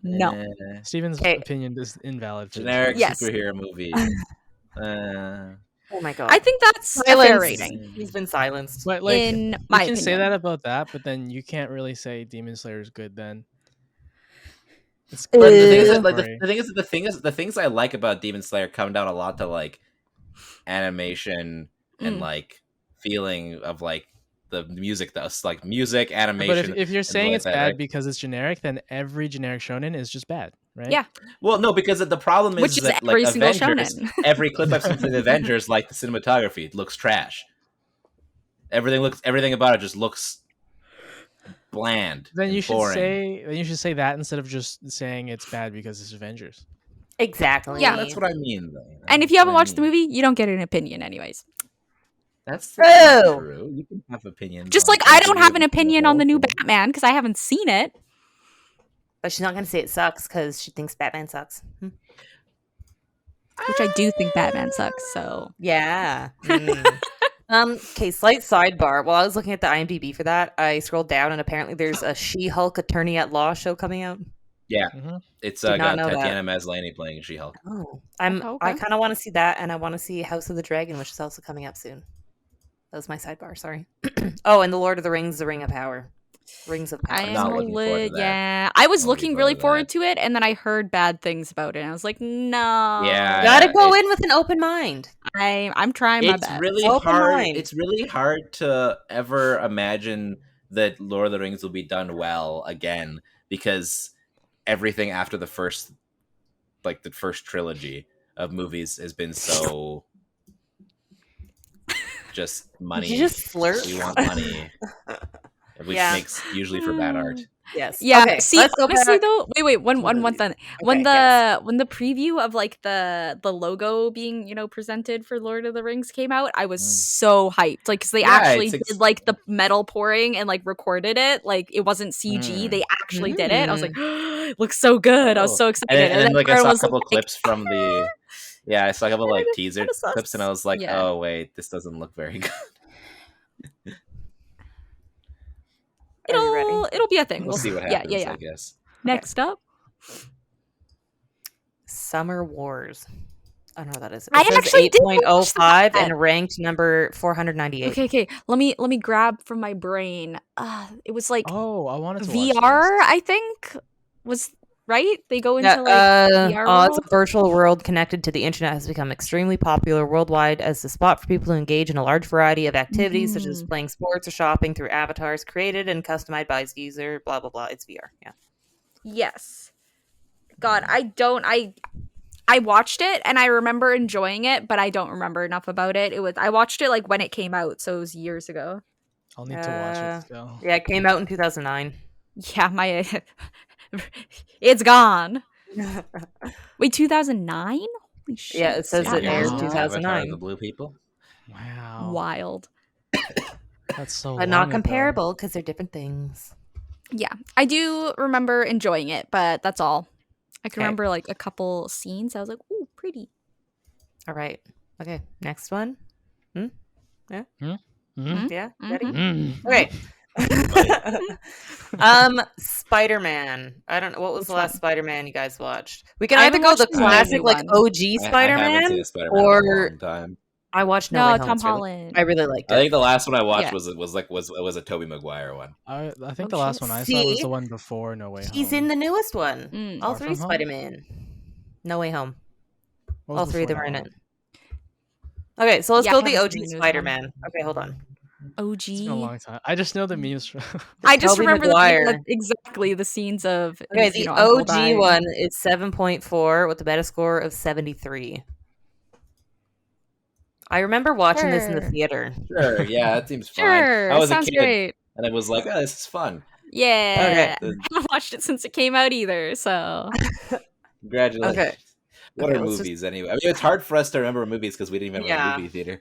no. Steven's Okay. opinion is invalid. For this generic one. Yes. superhero movie. Oh my god. I think that's a fair Silence. rating, He's been silenced. But like, in you my can say opinion. that about that, but then you can't really say Demon Slayer is good. Then it's But the thing is, good that, like story. the things I like about Demon Slayer come down a lot to like animation and Mm. like feeling of like the music, that's like music, But animation. if you're and saying like it's that, bad right? because it's generic, then every generic shonen is just bad, right? Yeah. Well, no, because the problem Which is that like every single Avengers, shonen. every clip I've seen from the Avengers, like the cinematography looks trash. Everything about it just looks bland. Then and you should boring. say that instead of just saying it's bad because it's Avengers. Exactly. Yeah. That's what I mean. Though. And if you haven't watched the movie, you don't get an opinion anyways. That's Boo! not true. You can have opinions. Just on like I don't every have an movie as a opinion on the whole new thing. Batman because I haven't seen it. But she's not going to say it sucks because she thinks Batman sucks. Which I do think Batman sucks, so Yeah. Okay, slight sidebar. While I was looking at the IMDb for that, I scrolled down and apparently there's a She-Hulk Attorney at Law show coming out. Yeah, Mhm. it's Did not got know that. Tatiana Maslany playing She-Hulk. Oh, Okay. I kind of want to see that, and I want to see House of the Dragon, which is also coming up soon. That was my sidebar. Sorry. Oh, and the Lord of the Rings: The Ring of Power. Rings of Power. I not am looking forward to that. yeah. I was Not looking looking really forward forward to it, and then I heard bad things about it, and I was like, no. Yeah, Gotta go it- in with an open mind. I'm trying my It's best. really Open hard. mind. It's really hard to ever imagine that Lord of the Rings will be done well again because everything after the first trilogy of movies has been so just money. Did you just flirt? We want money, which Yeah. makes usually for bad art. Yes. Yeah. Okay, See, let's go honestly back. though, wait, one to movies. thing. Okay, yes. When the preview of like the logo being presented for Lord of the Rings came out, I was so hyped. Like, because they Yeah, actually it's did like the metal pouring and like recorded it. Like it wasn't CG. They actually did it. I was like, it looks so good. I was so excited. And then like I everyone saw a was couple like, clips from the. Yeah, I saw a couple like teaser kinda sus. clips, and I was like, Yeah. "Oh wait, this doesn't look very good." Are you ready? It'll be a thing. We'll see what happens. I guess. Next up, Summer Wars. I don't know what that is. It I says actually did watch 8.05 that. and ranked number 498. Okay. Let me grab from my brain. It was like Oh, I wanted to watch VR. this. I think was right. They go into Yeah, like VR it's a world. virtual world connected to the internet has become extremely popular worldwide as a spot for people to engage in a large variety of activities such as playing sports or shopping through avatars created and customized by its user. Blah blah blah. It's VR. Yeah. Yes. God, I watched it and I remember enjoying it, but I don't remember enough about it. I watched it like when it came out, so it was years ago. I'll need to watch it still. Yeah, it came out in 2009. Yeah, my it's gone. Wait, 2009? Holy shit. Yeah, it says that it aired long. 2009. Avatar, the Blue People. Wow, Wild. that's so. But long not ago. comparable because they're different things. Yeah, I do remember enjoying it, but that's all. I can Okay. remember like a couple scenes. I was like, "Ooh, pretty." All right. Okay. Next one. Mhm. Yeah. Mhm. Ready? Mm. Okay. Spider-Man. I don't know what was the last Spider-Man you guys watched. We can I either haven't go the watched the classic new like one. OG I haven't Spider-Man, seen a Spider-Man in a or long time. I watched No, No, Way Home. Tom It's really- Holland. I really liked I it. think the last one I watched Yeah. was a Tobey Maguire one. I think Oh, the last shit. one I saw was See? the one before No Way Home. He's in the newest one. Mm. All Far three From Home? Spider-Man. No Way Home. What was All three of them before are in No it. Home? Okay, so let's Yeah, go I the haven't OG seen the newest one. Spider-Man. Okay, hold on. It's been a OG. long time. I just know the memes. From I just Tobey remember Maguire. exactly the scenes of Okay, his, the uncle OG dying. one is 7.4 with a Metascore of 73. I remember watching this in the Sure. theater. Sure, yeah, that seems fine. Sure, I was a sounds kid, great. and I was like, "Oh, this is fun." Yeah, The- I haven't watched it since it came out either. So Congratulations. Okay. What Okay, are let's just- movies anyway? I mean, it's hard for us to remember movies because we didn't even have Yeah. a movie theater.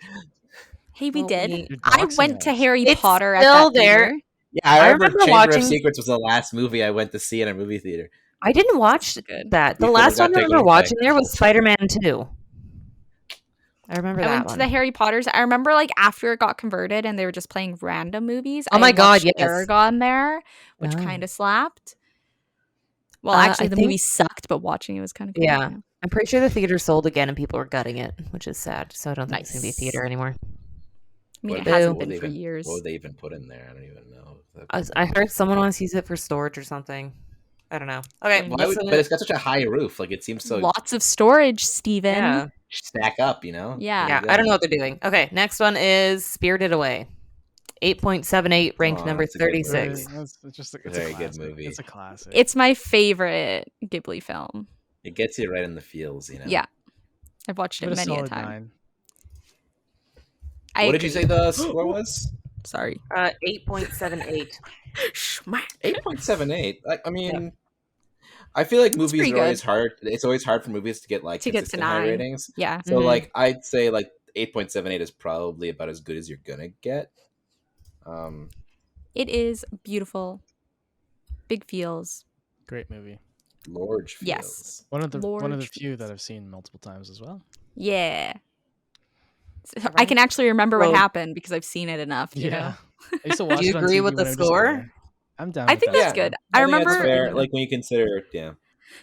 hey, we Well, did. You're I doxing went to us. Harry It's Potter at still that there. theater. Yeah, I remember remember Chamber watching- of Secrets was the last movie I went to see in a movie theater. I didn't watch Good. that. The We last forgot one I to remember go watching back. there was Spider-Man 2. I remember I that went one. to the Harry Potters. I remember like after it got converted and they were just playing random movies. Oh my I God, watched yes. Aragon there, which Oh. kind of slapped. Well, I actually, the think- movie sucked, but watching it was kind of cool. Yeah. I'm pretty sure the theater sold again and people are gutting it, which is sad. So I don't think it's going to be a theater anymore. I mean, it What- hasn't what been would for they even- years. What would they even put in there? I don't even know. I heard someone wants to use it for storage or something. I don't know. Okay, Why would, but it's got such a high roof. Like it seems so Lots of storage, Steven. yeah. stack up. You know. Yeah. Yeah, I don't know what they're doing. Okay, next one is Spirited Away. 8.78, ranked Aw, number that's a good 36. movie. It's just it's Very a good classic. movie. It's a classic. It's my favorite Ghibli film. It gets you right in the feels. You know. Yeah. I've watched Give it it a many a solid time. 9. I What did you agree. say the score was? Sorry. 8.78. 8.78. I mean, I feel like movies pretty are always good. hard. It's always hard for movies to get like To get to consistent high 9. ratings. Yeah. So Mhm. like I'd say like 8.78 is probably about as good as you're gonna get. It is beautiful. Big feels. Great movie. Large feels. Yes. One of the Large few that feels. I've seen multiple times as well. Yeah. I right? can actually remember what Well- happened because I've seen it enough. You know? I used to watch you it on agree TV with the when I was just score? younger. I'm down. I with think that. that's good. I think that's remember fair. Like when you consider, yeah,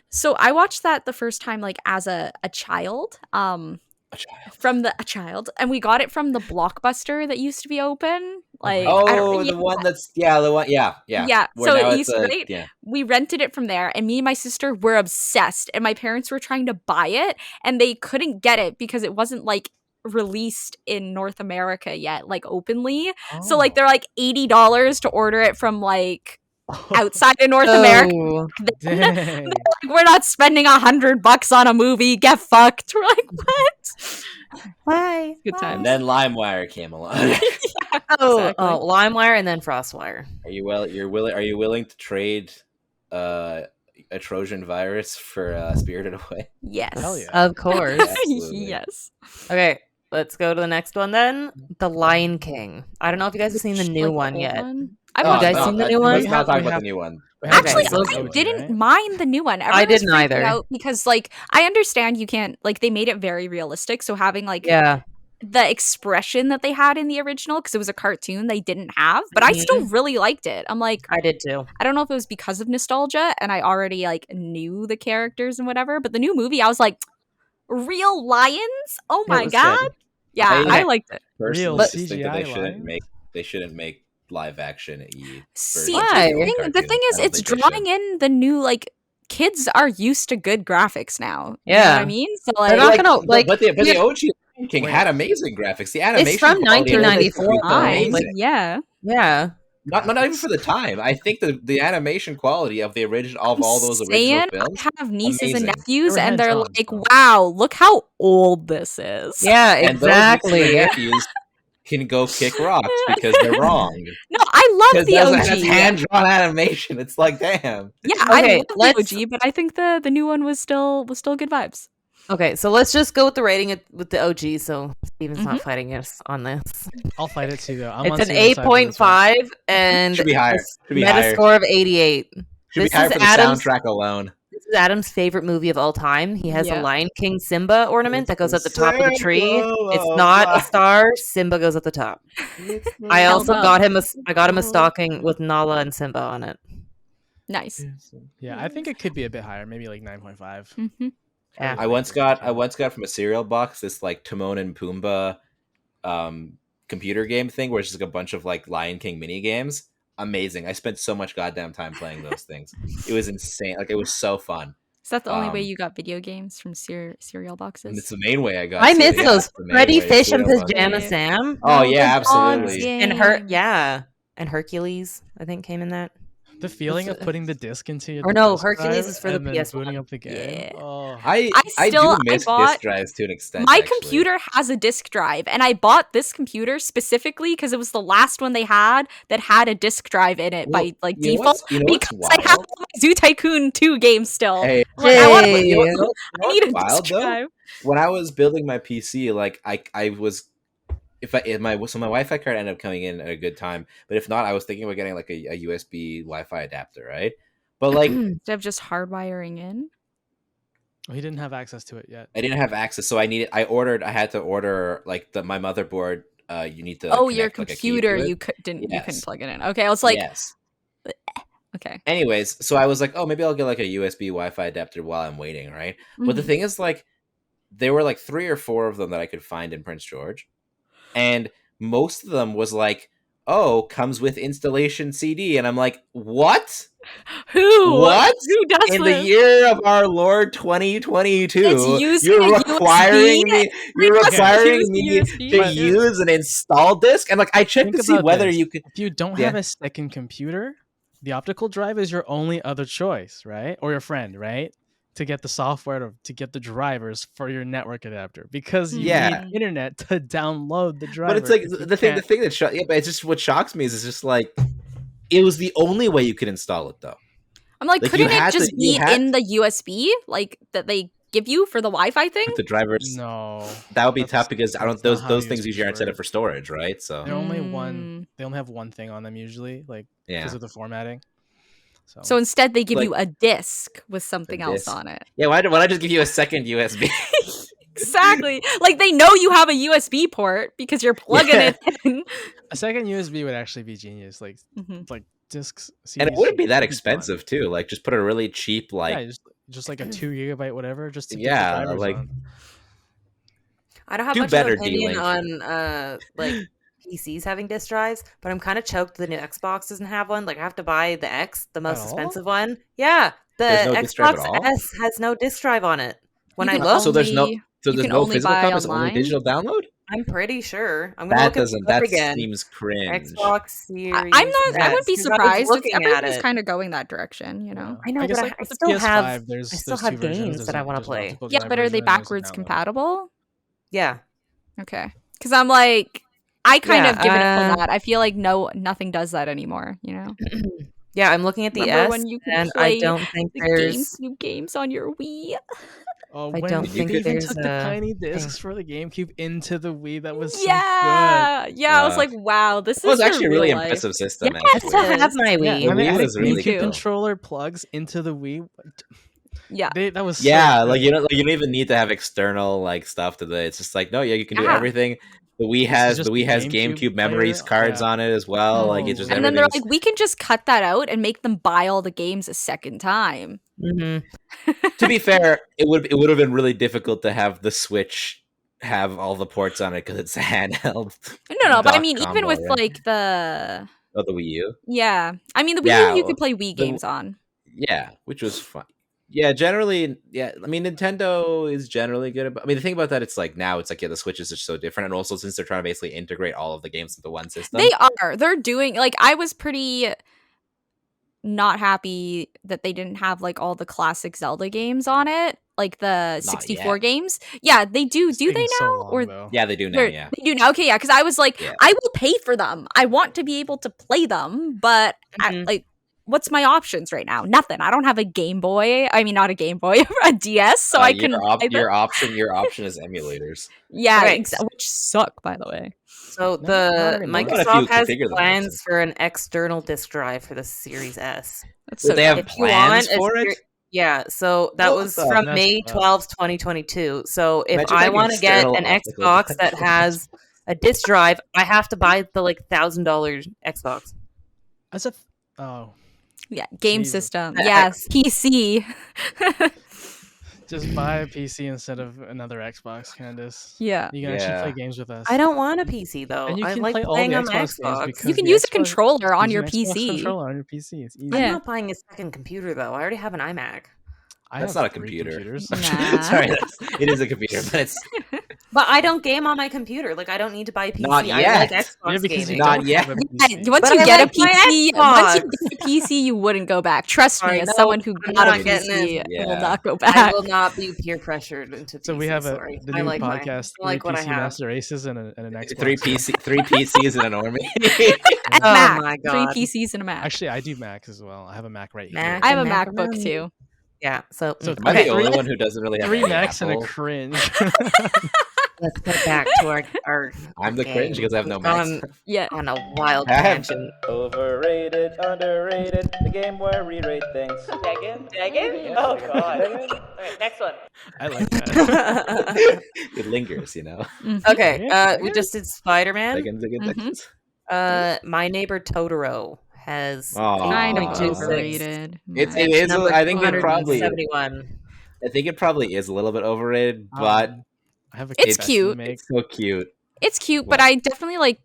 So I watched that the first time like as a child. a child. From a child, and we got it from the Blockbuster that used to be open. Like Oh, I don't, the one that's the one, yeah. Yeah, Where so now it it's used to be- yeah. we rented it from there, and me and my sister were obsessed, and my parents were trying to buy it, and they couldn't get it because it wasn't like released in North America yet, like openly. So like they're like $80 to order it from like outside of North America. Oh, Dang. We're not spending $100 on a movie. Get fucked. We're like, what? why? Good Why? times. And then LimeWire came along. Oh, Exactly. LimeWire and then FrostWire. Are you willing to trade a Trojan virus for Spirited Away? Yes. Hell yeah. Of course. Absolutely. Yes. Okay, let's go to the next one then. The Lion King. I don't know if you guys have seen the new Like one old yet. I've Oh, watched you guys it. seen the new one? Let's not talk We about have- the new one. We have to Actually, talk about I the OG, didn't right? mind the new one. Everyone didn't was freaking either. out because, like, I understand you can't, like, they made it very realistic. So having, like, Yeah. the expression that they had in the original, because it was a cartoon they didn't have, but I still really liked it. I'm like, I did too. I don't know if it was because of nostalgia and I already, like, knew the characters and whatever, but the new movie, I was like, real lions? Oh It my was God. good. Yeah, I- I liked it. Personally, Real I just think that CGI they shouldn't make live action See, Why? the thing is, it's drawing in the new, like, kids are used to good graphics now. You know what Yeah. I mean? So, They're like, not gonna like. but the yeah, OG King Wait. had amazing graphics. The animation from quality of it 1994 was though, amazing. like- yeah. yeah. Not even for the time. I think the animation quality of the original of all those original Saying, films. I have nieces and amazing. nephews, They were and they're hands-on, like, so. "Wow, look how old this is." Yeah, And those nieces exactly. and nephews can go kick rocks because they're wrong. No, I love the Because that's OG. hand drawn animation. It's like, damn. Yeah, Okay, I love let's- the OG, but I think the new one was still good vibes. Okay, so let's just go with the rating with the OG. So Steven's Mm-hmm. not fighting us on this. I'll fight it too, though. I'm It's on an Steven's side for this one. 8.5 and Should be higher. a Should be higher. Metascore of 88. Should This be higher is for the Adam's- soundtrack alone. This is Adam's favorite movie of all time. He has Yeah. a Lion King Simba ornament that goes at the top of the tree. Simba, It's not a star. Simba goes at the top. I Hell also no. got him a stocking with Nala and Simba on it. Nice. Yeah, I think it could be a bit higher, maybe like 9.5. hmm Yeah. I once got from a cereal box this like Timon and Pumbaa computer game thing where it's just like a bunch of like Lion King mini games. Amazing. I spent so much goddamn time playing those things. It was insane. Like it was so fun. Is that the only way Um, you got video games from cereal And it's boxes? the main way I got. I to, miss yeah, those it's the main Freddy way, Fish and cereal box. Pajama Yeah. Sam. Oh yeah, the Bonds absolutely. And her, game. yeah, and Hercules, I think came in that. The feeling of putting the disc into your Or no, disk Hercules drive is for the and then PS1. booting up the game. Yeah. Oh. I still- do miss I bought- disk drives to an extent. My actually. computer has a disk drive, and I bought this computer specifically because it was the last one they had that had a disk drive in it by like You know default. what's- you know what's Because I have wild? all my Zoo Tycoon 2 games still. Hey, Like, I want Hey. you know I need a what's wild disk though? drive. When I was building my PC, like I was, my Wi-Fi card ended up coming in at a good time, but if not, I was thinking about getting like a USB Wi-Fi adapter, right? But like Instead of just hardwiring in. He didn't have access to it yet. I didn't have access, so I had to order like my motherboard. You need to Oh, your connect, like, a key computer! to it. You couldn't Yes. plug it in. Okay, I was like, yes, Okay. Anyways, so I was like, oh, maybe I'll get like a USB Wi-Fi adapter while I'm waiting, right? But the Mhm. thing is, like, there were like 3 or 4 of them that I could find in Prince George, and most of them was like, oh, comes with installation CD, and I'm like, what? Who? What? Who does In the this? year of our Lord 2022, It's using you're a requiring USB? me. You're must requiring use me USB. to But- use an install disc, and like I checked Think to see about whether this. you could. If you don't Yeah. have a second computer, the optical drive is your only other choice, right? Or your friend, right? To get the software to get the drivers for your network adapter, because you Yeah. need internet to download the driver. But it's like if you the thing can't- that yeah, but it's just what shocks me is it's just like it was the only way you could install it though. I'm like, Like, you couldn't it had to- just you be had- in the USB like that they give you for the Wi-Fi thing? With the drivers, No, that would be that's- tough because I don't. that's not how Those things USBs usually aren't set up work. for storage, right? So They're only Mm. one. They only have one thing on them usually, like yeah, because of the formatting. So instead, they give Like- you a disc with something else disc. on it. yeah. Why don't I just give you a second USB? Exactly. Like they know you have a USB port because you're plugging Yeah. it in. a second USB would actually be genius. Like Mhm. discs, And it CDs wouldn't be that should fun. expensive too. Like just put a really cheap like Yeah, just like a 2 GB whatever, just to Yeah, get the drivers like- on. I don't have Do much better of an opinion D-Link. on like PCs having disk drives, but I'm kind of choked the new Xbox doesn't have one. Like I have to buy the X, the most all? expensive one. Yeah, the There's no disk drive Xbox at all? S has no disk drive on it. When You I can look, so there's no only- so you there's can no only physical buy copy. It's only online? digital download. I'm pretty sure. I'm gonna That look it doesn't. up That again. seems cringe. Xbox Series. I'm not. I S, wouldn't be 'cause I was surprised. It's, looking at everybody's it. kind of going that direction, you know. I know, I guess but like I with the still have- PS5, there's I still there's two have versions. games There's that I wanna there's an play. optical Yeah, drive but are they version and there's a backwards download. compatible? Yeah. Okay. Because I'm like, I kind Yeah, of given up on that. I feel like nothing does that anymore. You know, Yeah, I'm looking at the Remember S, when you could and play I don't think the there's. GameCube games on your Wii. Oh, I when don't they think even there's took the a tiny thing. discs for the GameCube into the Wii, that was so good. Yeah, yeah. I was Yeah. like, wow, this It was is actually a real really life. impressive system. Yes, I still Actually. have my Yeah, Wii. The when they Wii added was really GameCube cool. controller plugs into the Wii. Yeah. That was so Yeah, good. like you don't even need to have external like stuff to the. It's just like no, yeah, you can do Yeah. everything. The Wii This is has just the Wii the has GameCube GameCube memories player, cards yeah. on it as well. Like it's Oh. just And then they're everything's- like, we can just cut that out and make them buy all the games a second time. to be fair, it would have been really difficult to have the Switch have all the ports on it because it's a handheld. No, but I dock mean, even combo, with right? like the Oh, the Wii U. yeah, I mean the Wii Yeah, U you could play Wii the- games on. Yeah, which was fun. Yeah, generally, yeah. I mean, Nintendo is generally good about. I mean, the thing about that, it's like now, it's like the Switch is just so different, and also since they're trying to basically integrate all of the games into one system. They are. They're doing like I was pretty not happy that they didn't have like all the classic Zelda games on it, like the 64 yet. games. Yeah, they do. It's Do they taking so now? long, Or though. Yeah, they do now. they're- Yeah, they do now? Okay, yeah, because I was like, Yeah. I will pay for them. I want to be able to play them, but like, what's my options right now? Nothing. I don't have a Game Boy. I mean, not a Game Boy, a DS, so I can. play them. your option is emulators. Yeah, Right. which suck, by the way. So not the anymore. Not if you Microsoft has configure them, plans actually. for an external disk drive for the Series S. That's Well, so they have dumb. If you want plans a for ser- it. Yeah, so that What was the- from That's May tough. 12th, 2022. So if Imagine I having want to get external an optical Xbox that drive. has a disk drive, I have to buy the like $1,000 Xbox. As if Yeah, game Jesus. system. I- Yes, PC. just buy a PC instead of another Xbox, Candace. Yeah. You can actually Yeah. play games with us. I don't want a PC though. And you I can like play all playing the on my Xbox games Xbox. because You can the use a Xbox- controller on use your an Xbox PC. controller on your PC. It's easy. Yeah. I'm not buying a second computer though. I already have an iMac. I That's have not a 3 computer. computers. Nah. Sorry, it is a computer, but it's But I don't game on my computer. Like I don't need to buy a PC. Not I yet. like Yeah, Xbox because you gaming. Not don't yet. have a Yeah, PC. once But you I get a like my PC, once you Xbox. get a PC, you wouldn't go back. Trust me, Sorry, as no, someone who I'm got a not getting PC, it. I will Yeah. not go I back. will not be peer pressured into PC. So we have sorry. the I new like my- podcast, I like three what I PC have. Master Aces and an Xbox. three PCs and a normie. And Oh Mac. my 3 God. PCs and a Mac. Actually, I do Mac as well. I have a Mac right Mac. I have a Macaroni. MacBook too. Yeah. So, So Am I Okay. the only one who doesn't really have 3 any Macs and a Apple? cringe. let's get back to our I'm the cringe because I have no We've Macs. gone Yeah. on a wild I have- tangent. Overrated, underrated, the game where we rate things. Degens? Oh god. Alright, next one. I like that. It lingers, you know. Okay, Yeah, we just did Spider-Man. Seconds, Mhm. seconds. My Neighbor Totoro has Oh. Kind of 8.26. overrated. It And is. number I think it probably. 271. I think it probably is a little bit overrated, but I have a It's confession cute. to make. it's so cute. It's cute, but I definitely like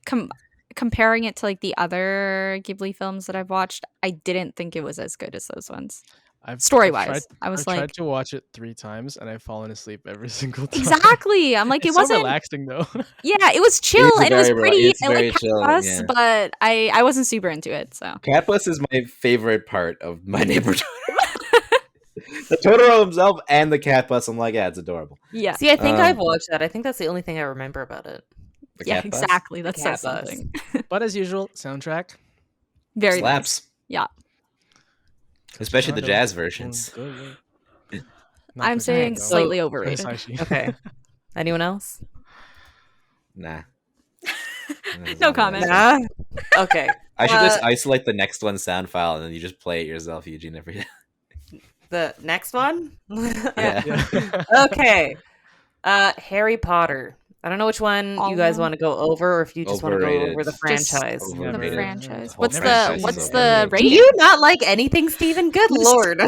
comparing it to like the other Ghibli films that I've watched. I didn't think it was as good as those ones. Story-wise, I was I've tried like, to watch it 3 times and I've fallen asleep every single time. exactly. I'm like, It's it so wasn't. relaxing though. Yeah, it was chill It is and it was very pretty. it's It very like chill, us, yeah. but I wasn't super into it. So Catbus is my favorite part of my Neighbor Totoro. The Totoro himself and the Catbus. I'm like, yeah, it's adorable. yeah, See, I think I've Um, watched that. I think that's the only thing I remember about it. The yeah, Catbus exactly. That Cat says bus. something. But as usual, soundtrack. Very nice. slaps, Yeah, especially the Toronto, jazz versions. Not I'm for saying Toronto. slightly For overrated. Hisashi. Okay. Anyone else? Nah. No comment. Nah. Okay. I should just isolate the next one sound file and then you just play it yourself, Eugene, every day. The next one? Yeah. Yeah. Okay. Harry Potter. I don't know which one All you guys of them? want to go over, or if you just want to go Overrated. over the Just franchise. the Overrated. franchise. The whole What's franchise is what's the overrated. Do rating? you not like anything, Stephen? Good Who's- lord.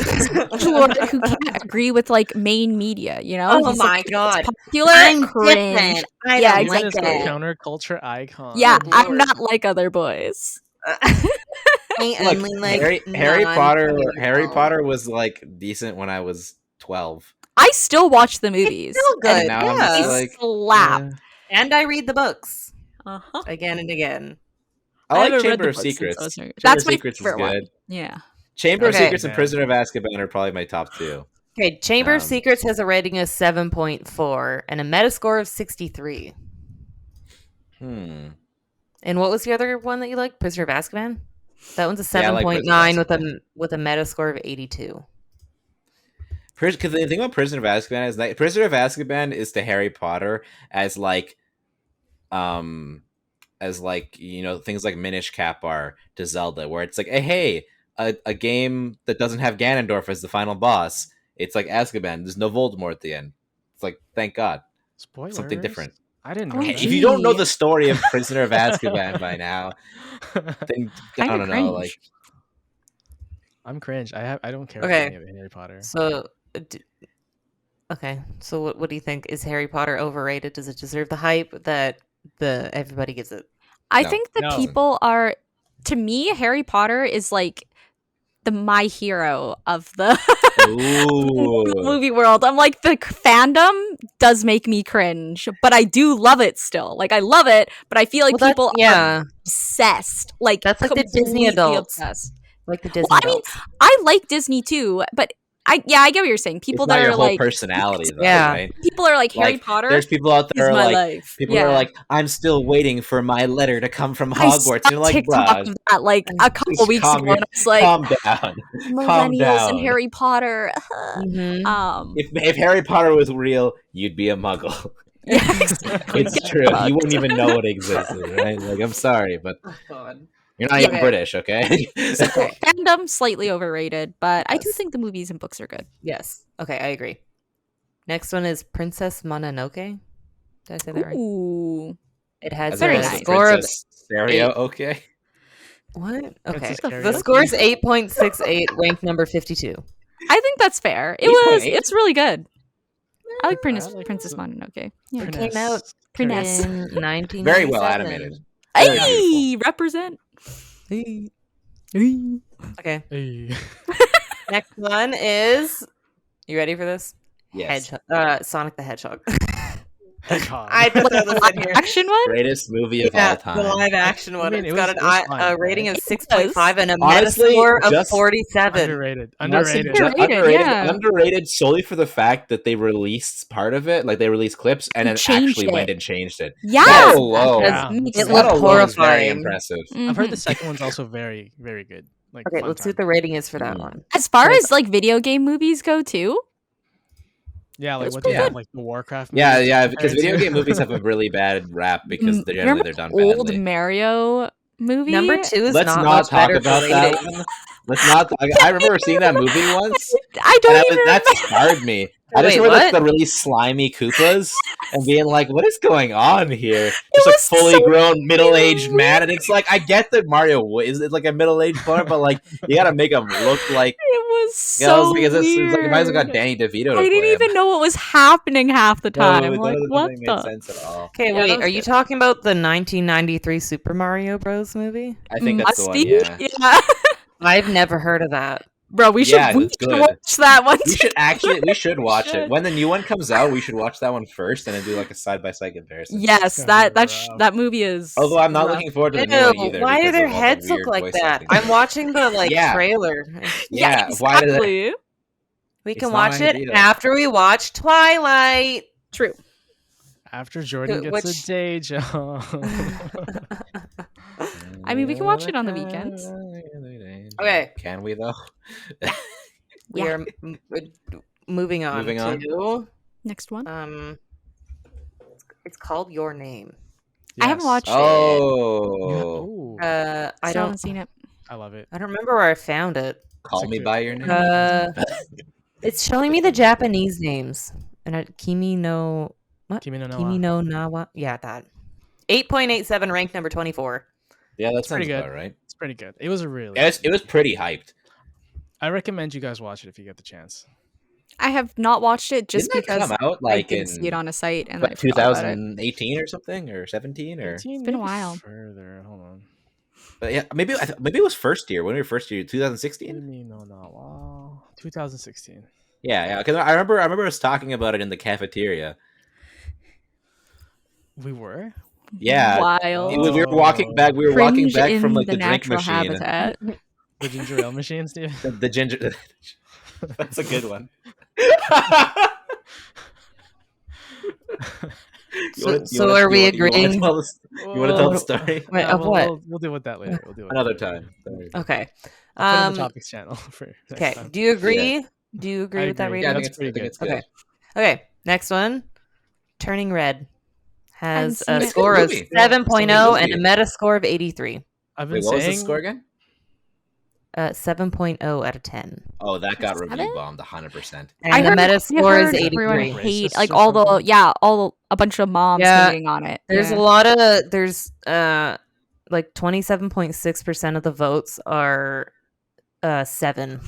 Lord, who can't agree with like main media? You know? Oh He's my like, God. it's popular, I'm cringe. different. I Yeah, don't Even like as the it. counterculture icon. Yeah, Good I'm lord. not like other boys. I Look, only like Harry Potter. non-popular Harry films. Potter was like decent when I was 12. I still watch the movies. Still good. And now I'm They just like, slap. yeah. And I read the books Uh-huh. again and again. I haven't like read Chamber the of books since I Secrets. was younger. Chamber That's of my Secrets is favorite one. good. Yeah. Chamber of Okay. Secrets and Man. Prisoner of Azkaban are probably my top 2. Okay, Chamber of Um, Secrets has a rating of 7.4 and a Metascore of 63. Hmm. And what was the other one that you liked? Prisoner of Azkaban? That one's a Yeah, I like 7.9 Prisoner with a Metascore of 82. Because the thing about Prisoner of Azkaban is that Prisoner of Azkaban is to Harry Potter as like things like Minish Cap are to Zelda, where it's like, hey, a game that doesn't have Ganondorf as the final boss. It's like Azkaban. There's no Voldemort at the end. It's like, thank God, Spoilers. something different. I didn't Oh, know If that. you don't know Gee. the story of Prisoner of Azkaban by now, then I Kinda don't know. cringe. Like, I'm cringe. I don't care Okay. about any of Harry Potter. So, so what do you think? Is Harry Potter overrated? Does it deserve the hype that everybody gives it? I No. think that No. people are, to me, Harry Potter is like the my hero of the ooh, movie world. I'm like, the fandom does make me cringe, but I do love it still. Like, I love it, but I feel like Well, people are yeah, obsessed. Like, That's like the Disney completely adults. obsessed. like the Disney Well, I mean, adults. I like Disney too, but I get what you're saying. People it's not that your are whole like, personality, though, Yeah. right? people are like Harry Like, Potter There's people out is there my like life. people yeah. are like, I'm still waiting for my letter to come from I Hogwarts. saw And you're like, TikTok bruh, of that like a couple just weeks calm ago, and I was like, calm down, calm millennials and down. Harry Potter. Mhm. If Harry Potter was real, you'd be a Muggle. Yeah, exactly. It's Get true. fucked. You wouldn't even know it existed, right? Like, I'm sorry, but Oh, God. you're not Yeah. even British, okay? So fandom slightly overrated, but I do Yes. think the movies and books are good. Yes. Okay, I agree. Next one is Princess Mononoke. Did I say that right? Ooh, It has As Very a opposed to nice. score of Princess Stereo, okay. what? Okay. Princess The Karaoke. The score is 8.68, ranked number 52. I think that's fair. It 8.8? was. It's really good. I like I like Princess the- Mononoke. Yeah. It came out Prince. in 1997. Very well animated. Very Hey, represent. Okay. Hey. Next one is. You ready for this? Yes. Hedgehog. Sonic the Hedgehog. Hedgehog. I put this in here. Action one. Greatest movie of Yeah, all time. the live action one. mean, It's it got was a fine, rating right? of 6.5 and a Honestly, Metascore of just 47. Underrated. Honestly, Underrated. just Underrated, yeah. underrated solely for the fact that they released part of it, like they released clips, and then Changed actually it. went and changed it. Yeah. That alone, Yeah. Makes It sense. looked that alone is very horrifying. impressive. I've heard Mhm. the second one's also very, very good. Like, Okay, fun let's see what time. the rating is for that Mm. one. As far Yes. as like video game movies go too, Yeah, like was what do you pretty have? good. Like the Warcraft. Yeah, movies yeah, to because compare video it to? game movies have a really bad rap because they're generally remember they're done the old badly. Mario movie? Number 2 is Let's not, not much talk better about for that rating. one. Let's not. I remember seeing that movie once. I don't And even that remember. scarred me I just Wait, remember what? the really slimy Koopas and being like, "What is going on here?" Just like was fully so grown middle-aged cute. man, and it's like I get that Mario is like a middle-aged player, but like you gotta make him look like. It was Yeah, I was so like, it's like you might as well weird. got Danny DeVito to I didn't play him. even know what was happening half the No, time. none Like, of what it made the? sense at all. Okay, Yeah, wait. that was Are you good. talking about the 1993 Super Mario Bros. Movie? I think that's the Must one. be. Yeah, I've never heard of that. Bro, we should, Yeah, we it's should good. watch that one. we should watch should. it when the new one comes out. We should watch that one first and then do like a side-by-side comparison. Yes, gonna be that rough. that movie is. Although I'm not rough. looking forward to the new Ew, one either. why do because their of all the heads look weird like voice that? acting. I'm watching the Yeah. trailer. Yeah, exactly. why did that? We It's can not watch my it idea. after we watch Twilight. True. After Jordan gets Which- a day job. I mean, we can watch it on the weekends. Okay. Can we though? We are moving on Moving on. to Next one. it's called Your Name. I haven't watched it. Oh, Ooh, I I don't haven't seen it. I love it. I don't remember where I found it. call me good- by your name. It's showing me the Japanese names. And Kimi no Kimi no Kimi no Nawa. Yeah, that. 8.87 ranked number 24. Yeah, that sounds pretty good. about right. It's pretty good. It was a really. Yeah, it was pretty hyped. I recommend you guys watch it if you get the chance. I have not watched it just Didn't that because come out I like didn't in see it on a site and what, I forgot about it. 2018 or something or 17 or? It's been a while. Further, hold on. But yeah, maybe it was first year. When we were first year, 2016. Kimi no Nawa, 2016. Yeah, because I remember us talking about it in the cafeteria. We were. Yeah, Wild. we were walking back. We were walking Cringe back in from like the the drink natural machine. habitat. The ginger ale machine, Steve. The ginger. That's a good one. So are we agreeing? You want to tell the story Wait, of what? We'll deal with that later. We'll deal with another time? Sorry. Okay. I'll put it in the topics channel for next Okay. time. Do you agree? Do you agree I with that agree. rating? Yeah, I That's think pretty I think good. it's good. Okay. Okay. Next one. Turning Red has Haven't a seen it. score of Movie. 7.0 and movie. a meta score of 83. I've been Wait, what was the saying score again? 7.0 out of 10. Oh, that got Seven? review bombed 100%. And I the heard, meta I score is heard everyone 83. hate Racist like or all the something? a bunch of moms Yeah. hating on it. There's Yeah. a lot of like 27.6% of the votes are 7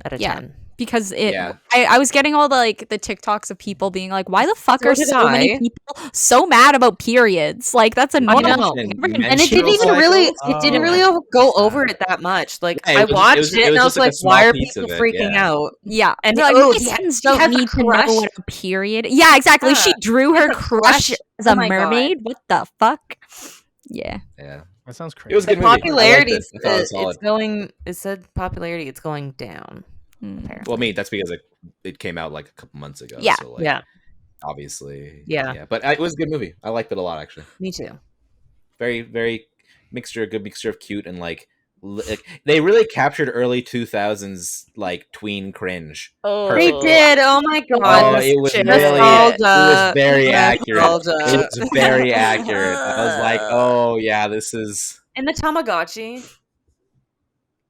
out of Yeah. 10. because it Yeah. I was getting all the TikToks of people being like, why the fuck So are did so many I. people so mad about periods? Like that's annoying. know. And And it didn't even menstrual really cycles? go Sad. over it that much. Like Yeah, I it was watched it and I just was like, a small why are piece people of it, freaking yeah. out? Yeah, And they're like, oh, my yeah, sons she don't has a need to know crush. what a period. Yeah, exactly. She Yeah. drew her has a crush crush. as a Oh my God. mermaid. What the fuck? Yeah. Yeah. That sounds crazy. It was a The good movie. I liked popularity, it. I thought it was solid. it's going. It said popularity, it's going down. Apparently. Well, I mean, that's because it came out like a couple months ago. Yeah. So, like, Yeah, obviously. Yeah. But it was a good movie. I liked it a lot, actually. me too. Very, very good mixture of cute and they really captured early 2000s like tween cringe. Oh, They did. Oh my god. Oh, it was shit. really, it was Nostalgia. very accurate. Nostalgia. It was very accurate. I was like, oh yeah, this is. And the Tamagotchi.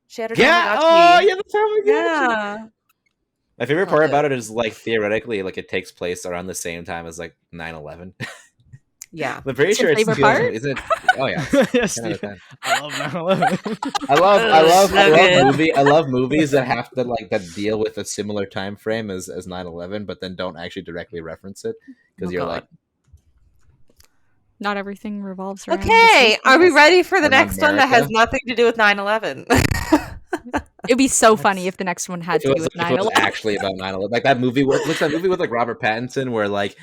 She had her Yeah. Tamagotchi. Oh yeah, the Tamagotchi. Yeah. My favorite Love part it. about it is like theoretically, like it takes place around the same time as like 9/11. Yeah. I'm pretty It's your sure it's favorite part? isn't it? Oh yeah. yes, 10 out of Steve. 10. I love 9/11. I good. love movies that have to that deal with a similar time frame as 9/11, but then don't actually directly reference it because Oh, you're God. like, Not everything revolves around. Okay, are we ready for the We're not next one that has America. nothing to do with 9/11? It'd be so funny if the next one had if to it do was, with if it was 9/11. actually about 9/11, like that movie. What's that movie with like Robert Pattinson where like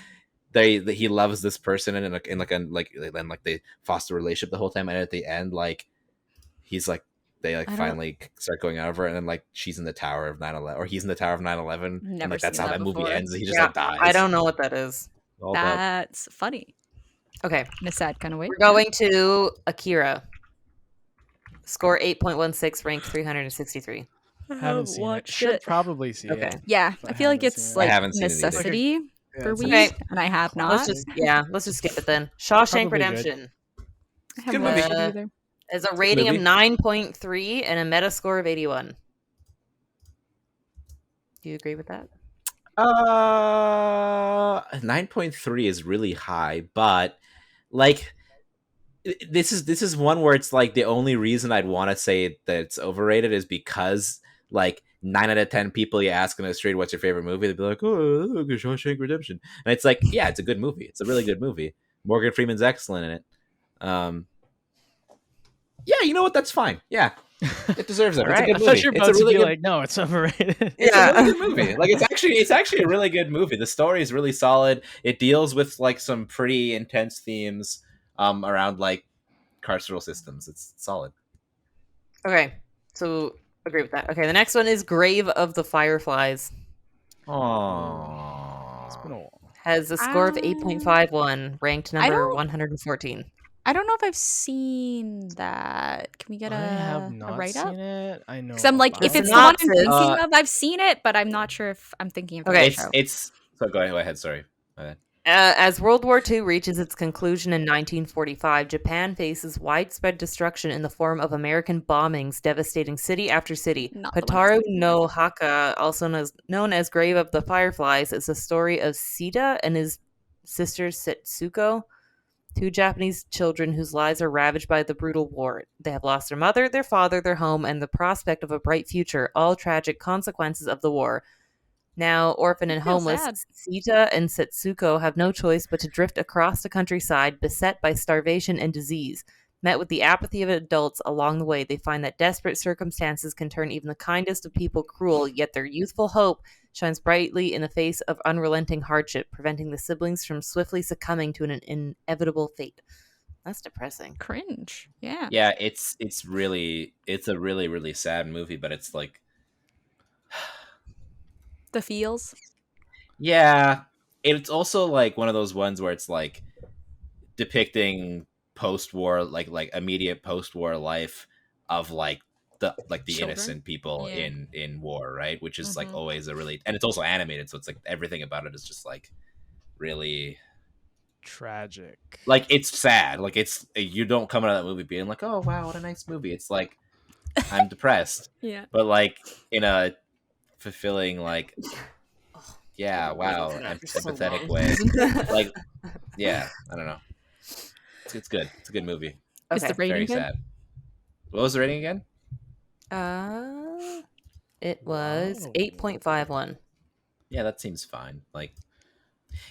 he loves this person and they foster a relationship the whole time, and at the end like he's like they don't- finally start going over, and then like she's in the tower of 9/11 or he's in the tower of 9/11, and Never like that's seen how that that movie before. ends. He just Yeah, like dies. I don't know what that is. All that. That's funny Okay, in a sad kind of way. we're going to Akira. Score 8.16, ranked 363. Haven't seen it. Should probably see Okay. it. Yeah, I I feel like haven't it's seen it. like I haven't seen it either. necessity Yeah, for it's weed, Okay. and I have not. Classic. Let's just skip it then. Shawshank Probably good. Redemption I haven't Good movie. watched it either. is a rating of movie. 9.3 and a meta score of 81. Do you agree with that? 9.3 is really high, but like this is one where it's like the only reason I'd want to say that it's overrated is because like 9 out of 10 people you ask in the street what's your favorite movie, they'd be like, oh, look at Shawshank Redemption, and it's like, yeah, it's a good movie. It's a really good movie. Morgan Freeman's excellent in it. Yeah, you know what? That's fine. Yeah, it deserves it. It's a good I movie. thought you were It's about a really to be good. like, no, it's overrated. It's a really good movie. Like it's actually a really good movie. The story is really solid. It deals with like some pretty intense themes around like carceral systems. It's solid. Okay, so agree with that. Okay, the next one is Grave of the Fireflies. It's been Aww. a while. Has a score of 8.51, ranked number don't- 114. I don't know if I've seen that. Can we get I have a not write up? seen it. I know. Because I'm like, about if The it's the one I'm synopsis- thinking of, I've seen it, but I'm not sure if I'm thinking of the Okay. right show. It's so go ahead. Sorry. Go ahead. As World War II reaches its conclusion in 1945, Japan faces widespread destruction in the form of American bombings devastating city after city. Not the one I was Hotaru thinking no Haka, also known as Grave of the Fireflies, is the story of Sita and his sister Setsuko, two Japanese children whose lives are ravaged by the brutal war. They have lost their mother, their father, their home, and the prospect of a bright future, all tragic consequences of the war. Now, orphan and I feel homeless, sad. Sita and Setsuko have no choice but to drift across the countryside, beset by starvation and disease. Met with the apathy of adults along the way, they find that desperate circumstances can turn even the kindest of people cruel, yet their youthful hope shines brightly in the face of unrelenting hardship, preventing the siblings from swiftly succumbing to an inevitable fate. That's depressing. Cringe. Yeah. Yeah, it's a really sad movie, but it's like, The feels. yeah, it's also like one of those ones where it's like depicting post-war, like immediate post-war life of like the Children? innocent people Yeah. in war, right? Which is like Mhm. always a really, and it's also animated, so it's like everything about it is just like really Tragic. like, it's sad. Like it's, you don't come out of that movie being like, oh wow, what a nice movie. It's like, I'm depressed, Yeah. but like in a fulfilling, like, yeah, wow, empathetic way. Like, yeah, I don't know. It's good. It's a good movie. Is the Okay. rating Very good? sad. What was the rating again? It was Wow. 8.51. Yeah, that seems fine. Like,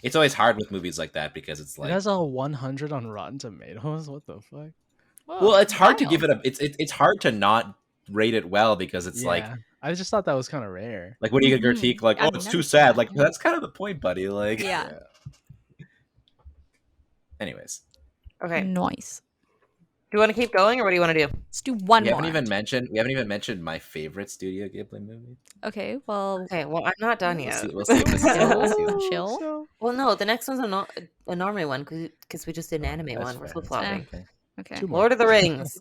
it's always hard with movies like that because it's It like, has a 100 on Rotten Tomatoes. What the fuck? well, it's hard to wild. give it a. It's hard to not rate it well because it's like I just thought that was kind of rare. what do you get Mhm. critique like? I've Oh, it's never too seen sad. that, Like yeah. that's kind of the point, buddy. Like, Yeah. Anyways, Okay. Nice. Do you want to keep going or what do you want to do? Let's do one we more. haven't even mentioned my favorite Studio Ghibli movie. Okay, well, Okay, well, I'm not done yet. We'll see what this is. We'll see what this is. Chill. Well, no, the next one's a normie one because we just did an anime That's one. We're fair. flip flopping. Okay. Okay. Two more. Lord of the Rings.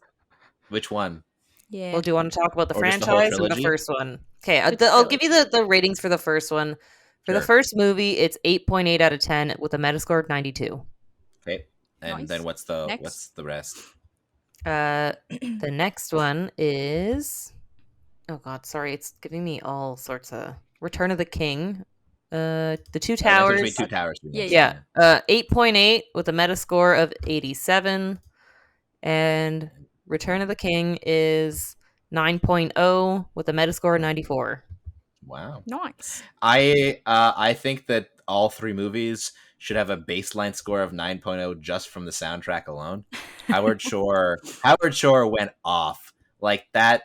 Which one? Yeah. Well, do you want to talk about the Or just the whole franchise or the trilogy? first one? Okay, The I'll give you the ratings for the first one. For the Sure. first movie, it's 8.8 out of 10 with a Metascore of 92. Okay. And Nice. then what's Next. the rest? The next one is, oh god, sorry, it's giving me all sorts of Return of the King. The Two Towers. There's Two Towers. we Yeah, mentioned, Yeah, 8.8 with a Metascore of 87, and Return of the King is 9.0 with a Metascore of 94. Wow. Nice. I think that all three movies should have a baseline score of 9.0 just from the soundtrack alone. Howard Shore went off. Like that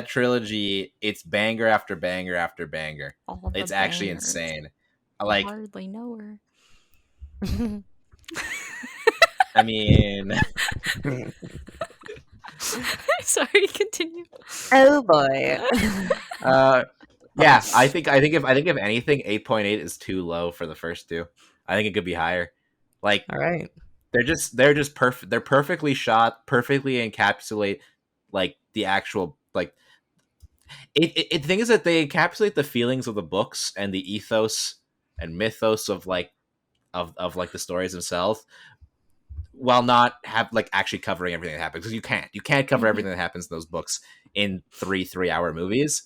trilogy, it's banger after banger after banger. All the It's actually bangers. insane. I Like, hardly know her. I mean, Sorry, continue. Oh boy. yeah, I think if anything, 8.8 is too low for the first two. I think it could be higher. Like, All right. they're just perfect. They're perfectly shot, perfectly encapsulate like the actual like. The thing is that they encapsulate the feelings of the books and the ethos and mythos of like of like the stories themselves, while not have like actually covering everything that happens, because you can't cover everything that happens in those books in 3 3-hour movies.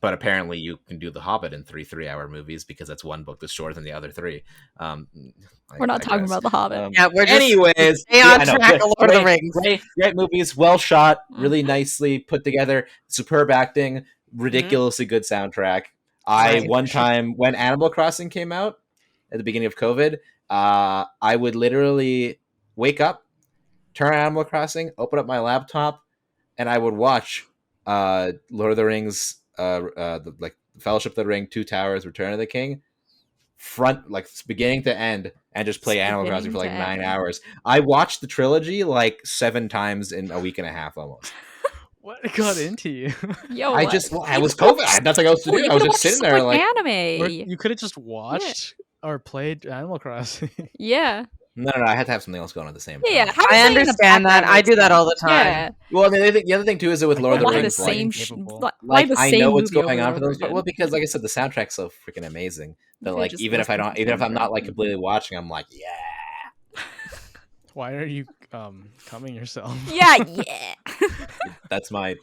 But apparently, you can do The Hobbit in 3-hour movies because that's one book that's shorter than the other 3. We're not talking about The Hobbit. Yeah, we're just anyways. stay on I know, track. Lord of the Rings. Great movies, well shot, really nicely put together, superb acting, ridiculously good soundtrack. One time when Animal Crossing came out at the beginning of COVID, I would literally wake up, turn on Animal Crossing, open up my laptop, and I would watch Lord of the Rings, the Fellowship of the Ring, Two Towers, Return of the King, beginning to end, and just play Animal Crossing for 9 hours. I watched the trilogy 7 times in a week and a half almost. What got into you? Yo, I was COVID. I had nothing else to do. I was just sitting there anime. You could have just watched or played Animal Crossing. Yeah. No, I had to have something else going on at the same time. Yeah, I understand that. I do that all the time. Yeah. Well, I mean, the other thing too is that with Lord of the Why the Rings, same? Why the I same know what's movie going over on for those. and over Well, again? because like I said, the soundtrack's so freaking amazing that You just even if listen to I'm not soundtrack. completely watching, I'm like, yeah. Why are you coming yourself? Yeah. That's my.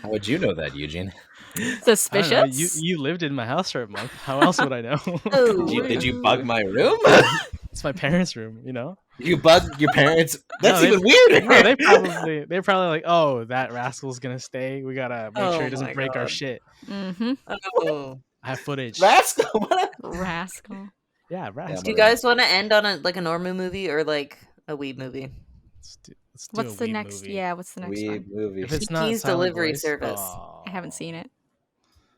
How would you know that, Eugene? I don't know, Suspicious. you lived in my house for a month. How else would I know? Did you bug my room? It's my parents' room, you know? You bugged your parents? That's No, even weirder. No, they're probably like, oh, that rascal's gonna stay. We gotta make sure he doesn't break our shit. Mm-hmm. Oh. I have footage. Rascal. What? Rascal. Yeah, rascal. Do you guys want to end on a Normie movie or a weeb movie? Let's do What's a the weeb next? movie. Yeah, what's the next Weeb one? movie. If it's not Kiki's Silent Delivery Voice, Service. I haven't seen it.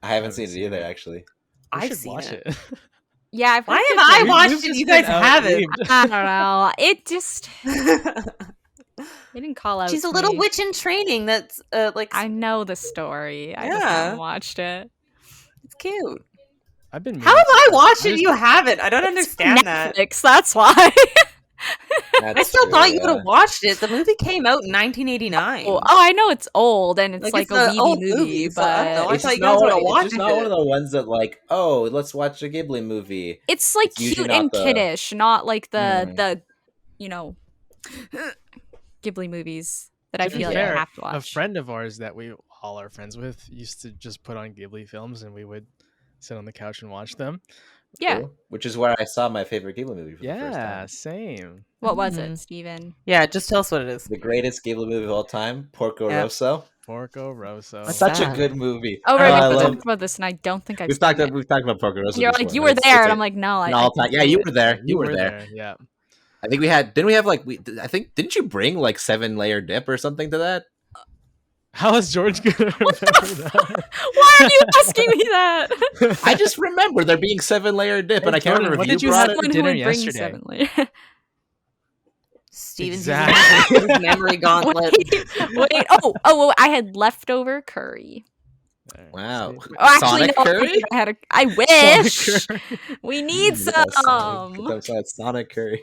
I haven't seen it either, actually. We I've should seen watch it. it. Yeah, I've Why heard have I good watched We've it? just You guys been out haven't. weebed. I don't know. It just they didn't call out. She's a to little me. witch in training. That's I know the story. I just Yeah. haven't watched it. it's cute. I've been. How have I watched it? There's- You haven't. I don't It's understand that. Netflix. That's why. I still thought you would have watched it. The movie came out in 1989. Oh, I know it's old and it's like Like, a it's an weeby old movie, movie, so I don't know. but I It's thought just you guys not, would've it's just watched not it. one of the ones that let's watch a Ghibli movie. it's like It's usually cute not and the- kiddish, not like the Hmm. Ghibli movies that I To be feel like fair, I have to a watch. friend of ours that we all are friends with used to just put on Ghibli films, and we would sit on the couch and watch them. Yeah. Cool. Which is where I saw my favorite Ghibli movie for the first Yeah, time. same. What was Mhm. it, Steven? Yeah, just tell us what it is. The greatest Ghibli movie of all time, Porco Yep. Rosso. Porco Rosso. What's Such that? a good movie. Oh, Oh, right. I we love. talked about this, and I don't think I've We've seen talked it. about Porco Rosso. You're before, like, you but were it's there, and a- I'm like, no. an all-time. Yeah, you were there. You were there. there. Yeah. I think we had. Didn't we have I think didn't you bring 7-layer dip or something to that? How is George gonna remember that? Why are you asking me that? I just remember there being 7-layer dip, and I can't Jordan, remember what if did you you brought have it. for Someone who dinner would bring yesterday? 7 layer. Steven's Exactly. using his memory gauntlet. Wait. Oh, I had leftover curry. There, Wow. see? Oh, actually, Sonic no, curry? I wish. Sonic curry. We need Yes, some. That's Sonic curry.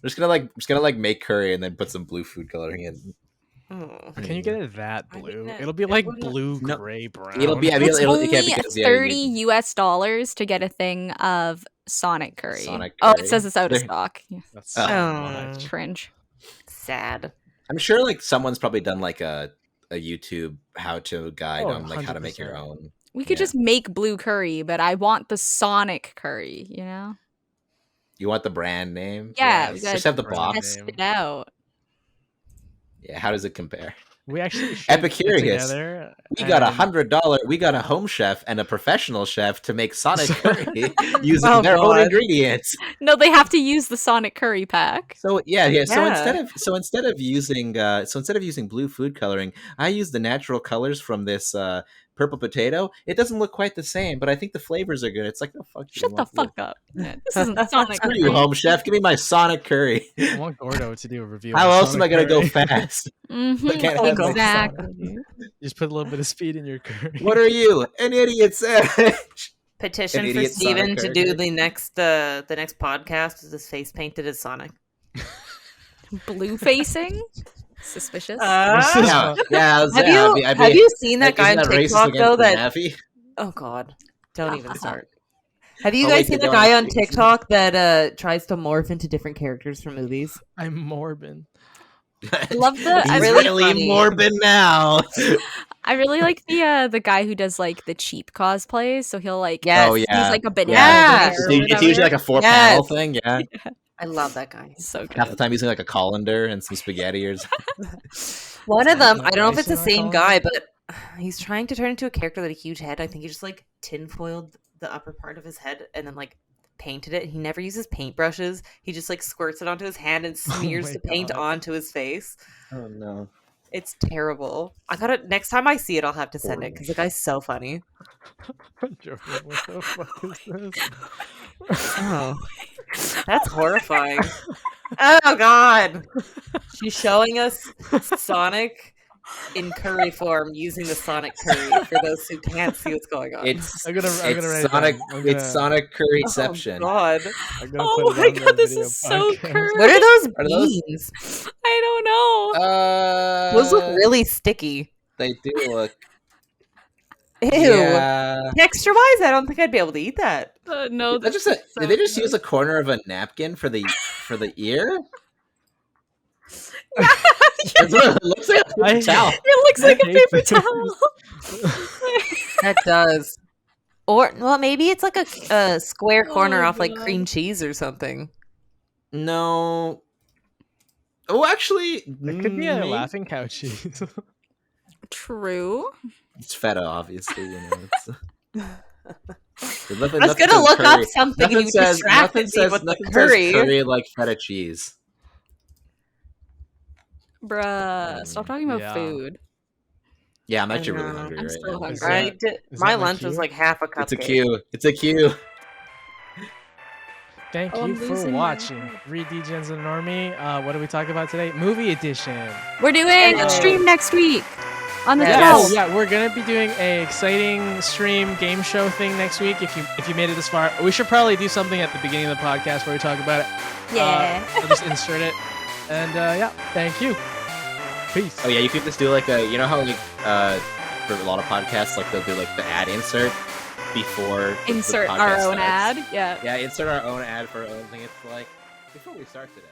I'm just gonna make curry and then put some blue food coloring in. Oh. Can you get it that I blue? didn't- It'll be it like wouldn't- blue, No. gray, brown. It'll be. It's only because, yeah, $30 to get a thing of Sonic curry. Sonic Oh, it curry. says it's out of There- stock. Yeah. That's so Oh. much. Cringe. Sad. I'm sure someone's probably done a YouTube how-to guide Oh, on how to make your 100%. own. We could Yeah. just make blue curry, but I want the Sonic curry, you know? You want the brand name? Yeah, Yes. good. Just have the Brand box. Test name. it out. Yeah. How does it compare? We actually should Epicurious. get together. We got and- $100. We got a home chef and a professional chef to make Sonic curry using Oh, their own God. ingredients. No, they have to use the Sonic curry pack. So yeah. So Yeah. instead of using blue food coloring, I use the natural colors from this purple potato. It doesn't look quite the same, but I think the flavors are good. It's like, oh fuck, you Shut the want blue. fuck up. Yeah, this isn't Sonic Screw curry. you, home chef. Give me my Sonic curry. I want Gordo to do a review. How of else am I Sonic gonna go curry. fast? Mhm, I can't have, like, exactly. Just put a little bit of speed in your curry. What are you, an idiot savage? Petition An for idiot Steven Sonic to character. do the next podcast with his face painted as Sonic. Blue facing? Suspicious. What's this Yeah, one? yeah. I was- Have yeah, you I'd be- have you seen that Isn't guy on that racist TikTok against though? the That Na'vi? oh god, don't even start. Have you Oh, guys wait, seen they the don't guy have on to. TikTok that tries to morph into different characters from movies? I'm Morbin. I love the. He's I really really, funny. morbid now. I really like the guy who does like the cheap cosplays. So he'll like Yes. Oh he's yeah, like a banana. Yeah. bear or It's usually like whatever. a 4-panel Yes. thing. Yeah, I love that guy. So half the good. time using like a colander and some spaghetti or something. One of them, No I don't know if rice it's the in that same colander? guy, but he's trying to turn into a character with a huge head. I think he just like tinfoiled the upper part of his head and then like painted it. He never uses paintbrushes. He just like squirts it onto his hand and smears my the paint God. onto his face. Oh no. It's terrible. I gotta next time I see it, I'll have to send it because the guy's so funny. I'm joking. What the fuck is this? Oh, that's horrifying. Oh God, she's showing us Sonic in curry form using the Sonic curry for those who can't see what's going on. It's I'm gonna write it Sonic. down. I'm It's gonna- Sonic Curryception. Oh God, I'm gonna Oh put it my on the god, this video is so podcast. curvy. what are those Are those- beans? I don't know. Those look really sticky. They do look. Ew. Yeah. Texture wise, I don't think I'd be able to eat that. No, That's just this is did they just so use a corner of a napkin for the ear? Yeah, That's what it looks like. A I- towel. it looks like a I hate paper this. towel. That does. Or well, maybe it's like a square corner Oh, off like God. cream cheese or something. No. Oh, actually, It could be a maybe. laughing cow cheese. True. It's feta, obviously. You know, it's... I was gonna look up something and Nothing you says distracted me with the nothing curry. says curry like feta cheese. Bruh, stop talking about Yeah. food. Yeah, I'm I actually really know. hungry I'm right so now. hungry. Is I that- did, is my that my lunch was cue? like half a cupcake. It's a cue. It's a cue. Thank Oh, you I'm for losing my watching. head. Read Degens and Normie. What do we talk about today? Movie edition. We're doing Hello. a stream next week on the Yes. 12th. Yeah, we're gonna be doing a exciting stream game show thing next week. If you made it this far, we should probably do something at the beginning of the podcast where we talk about it. Yeah. I'll just insert it. And yeah, thank you. Peace. Oh yeah, you could just do like a, you know how like for a lot of podcasts like they'll do like the ad insert before the Insert podcast our own starts. ad. Yeah. Yeah, insert our own ad for our own thing. It's like before we start today.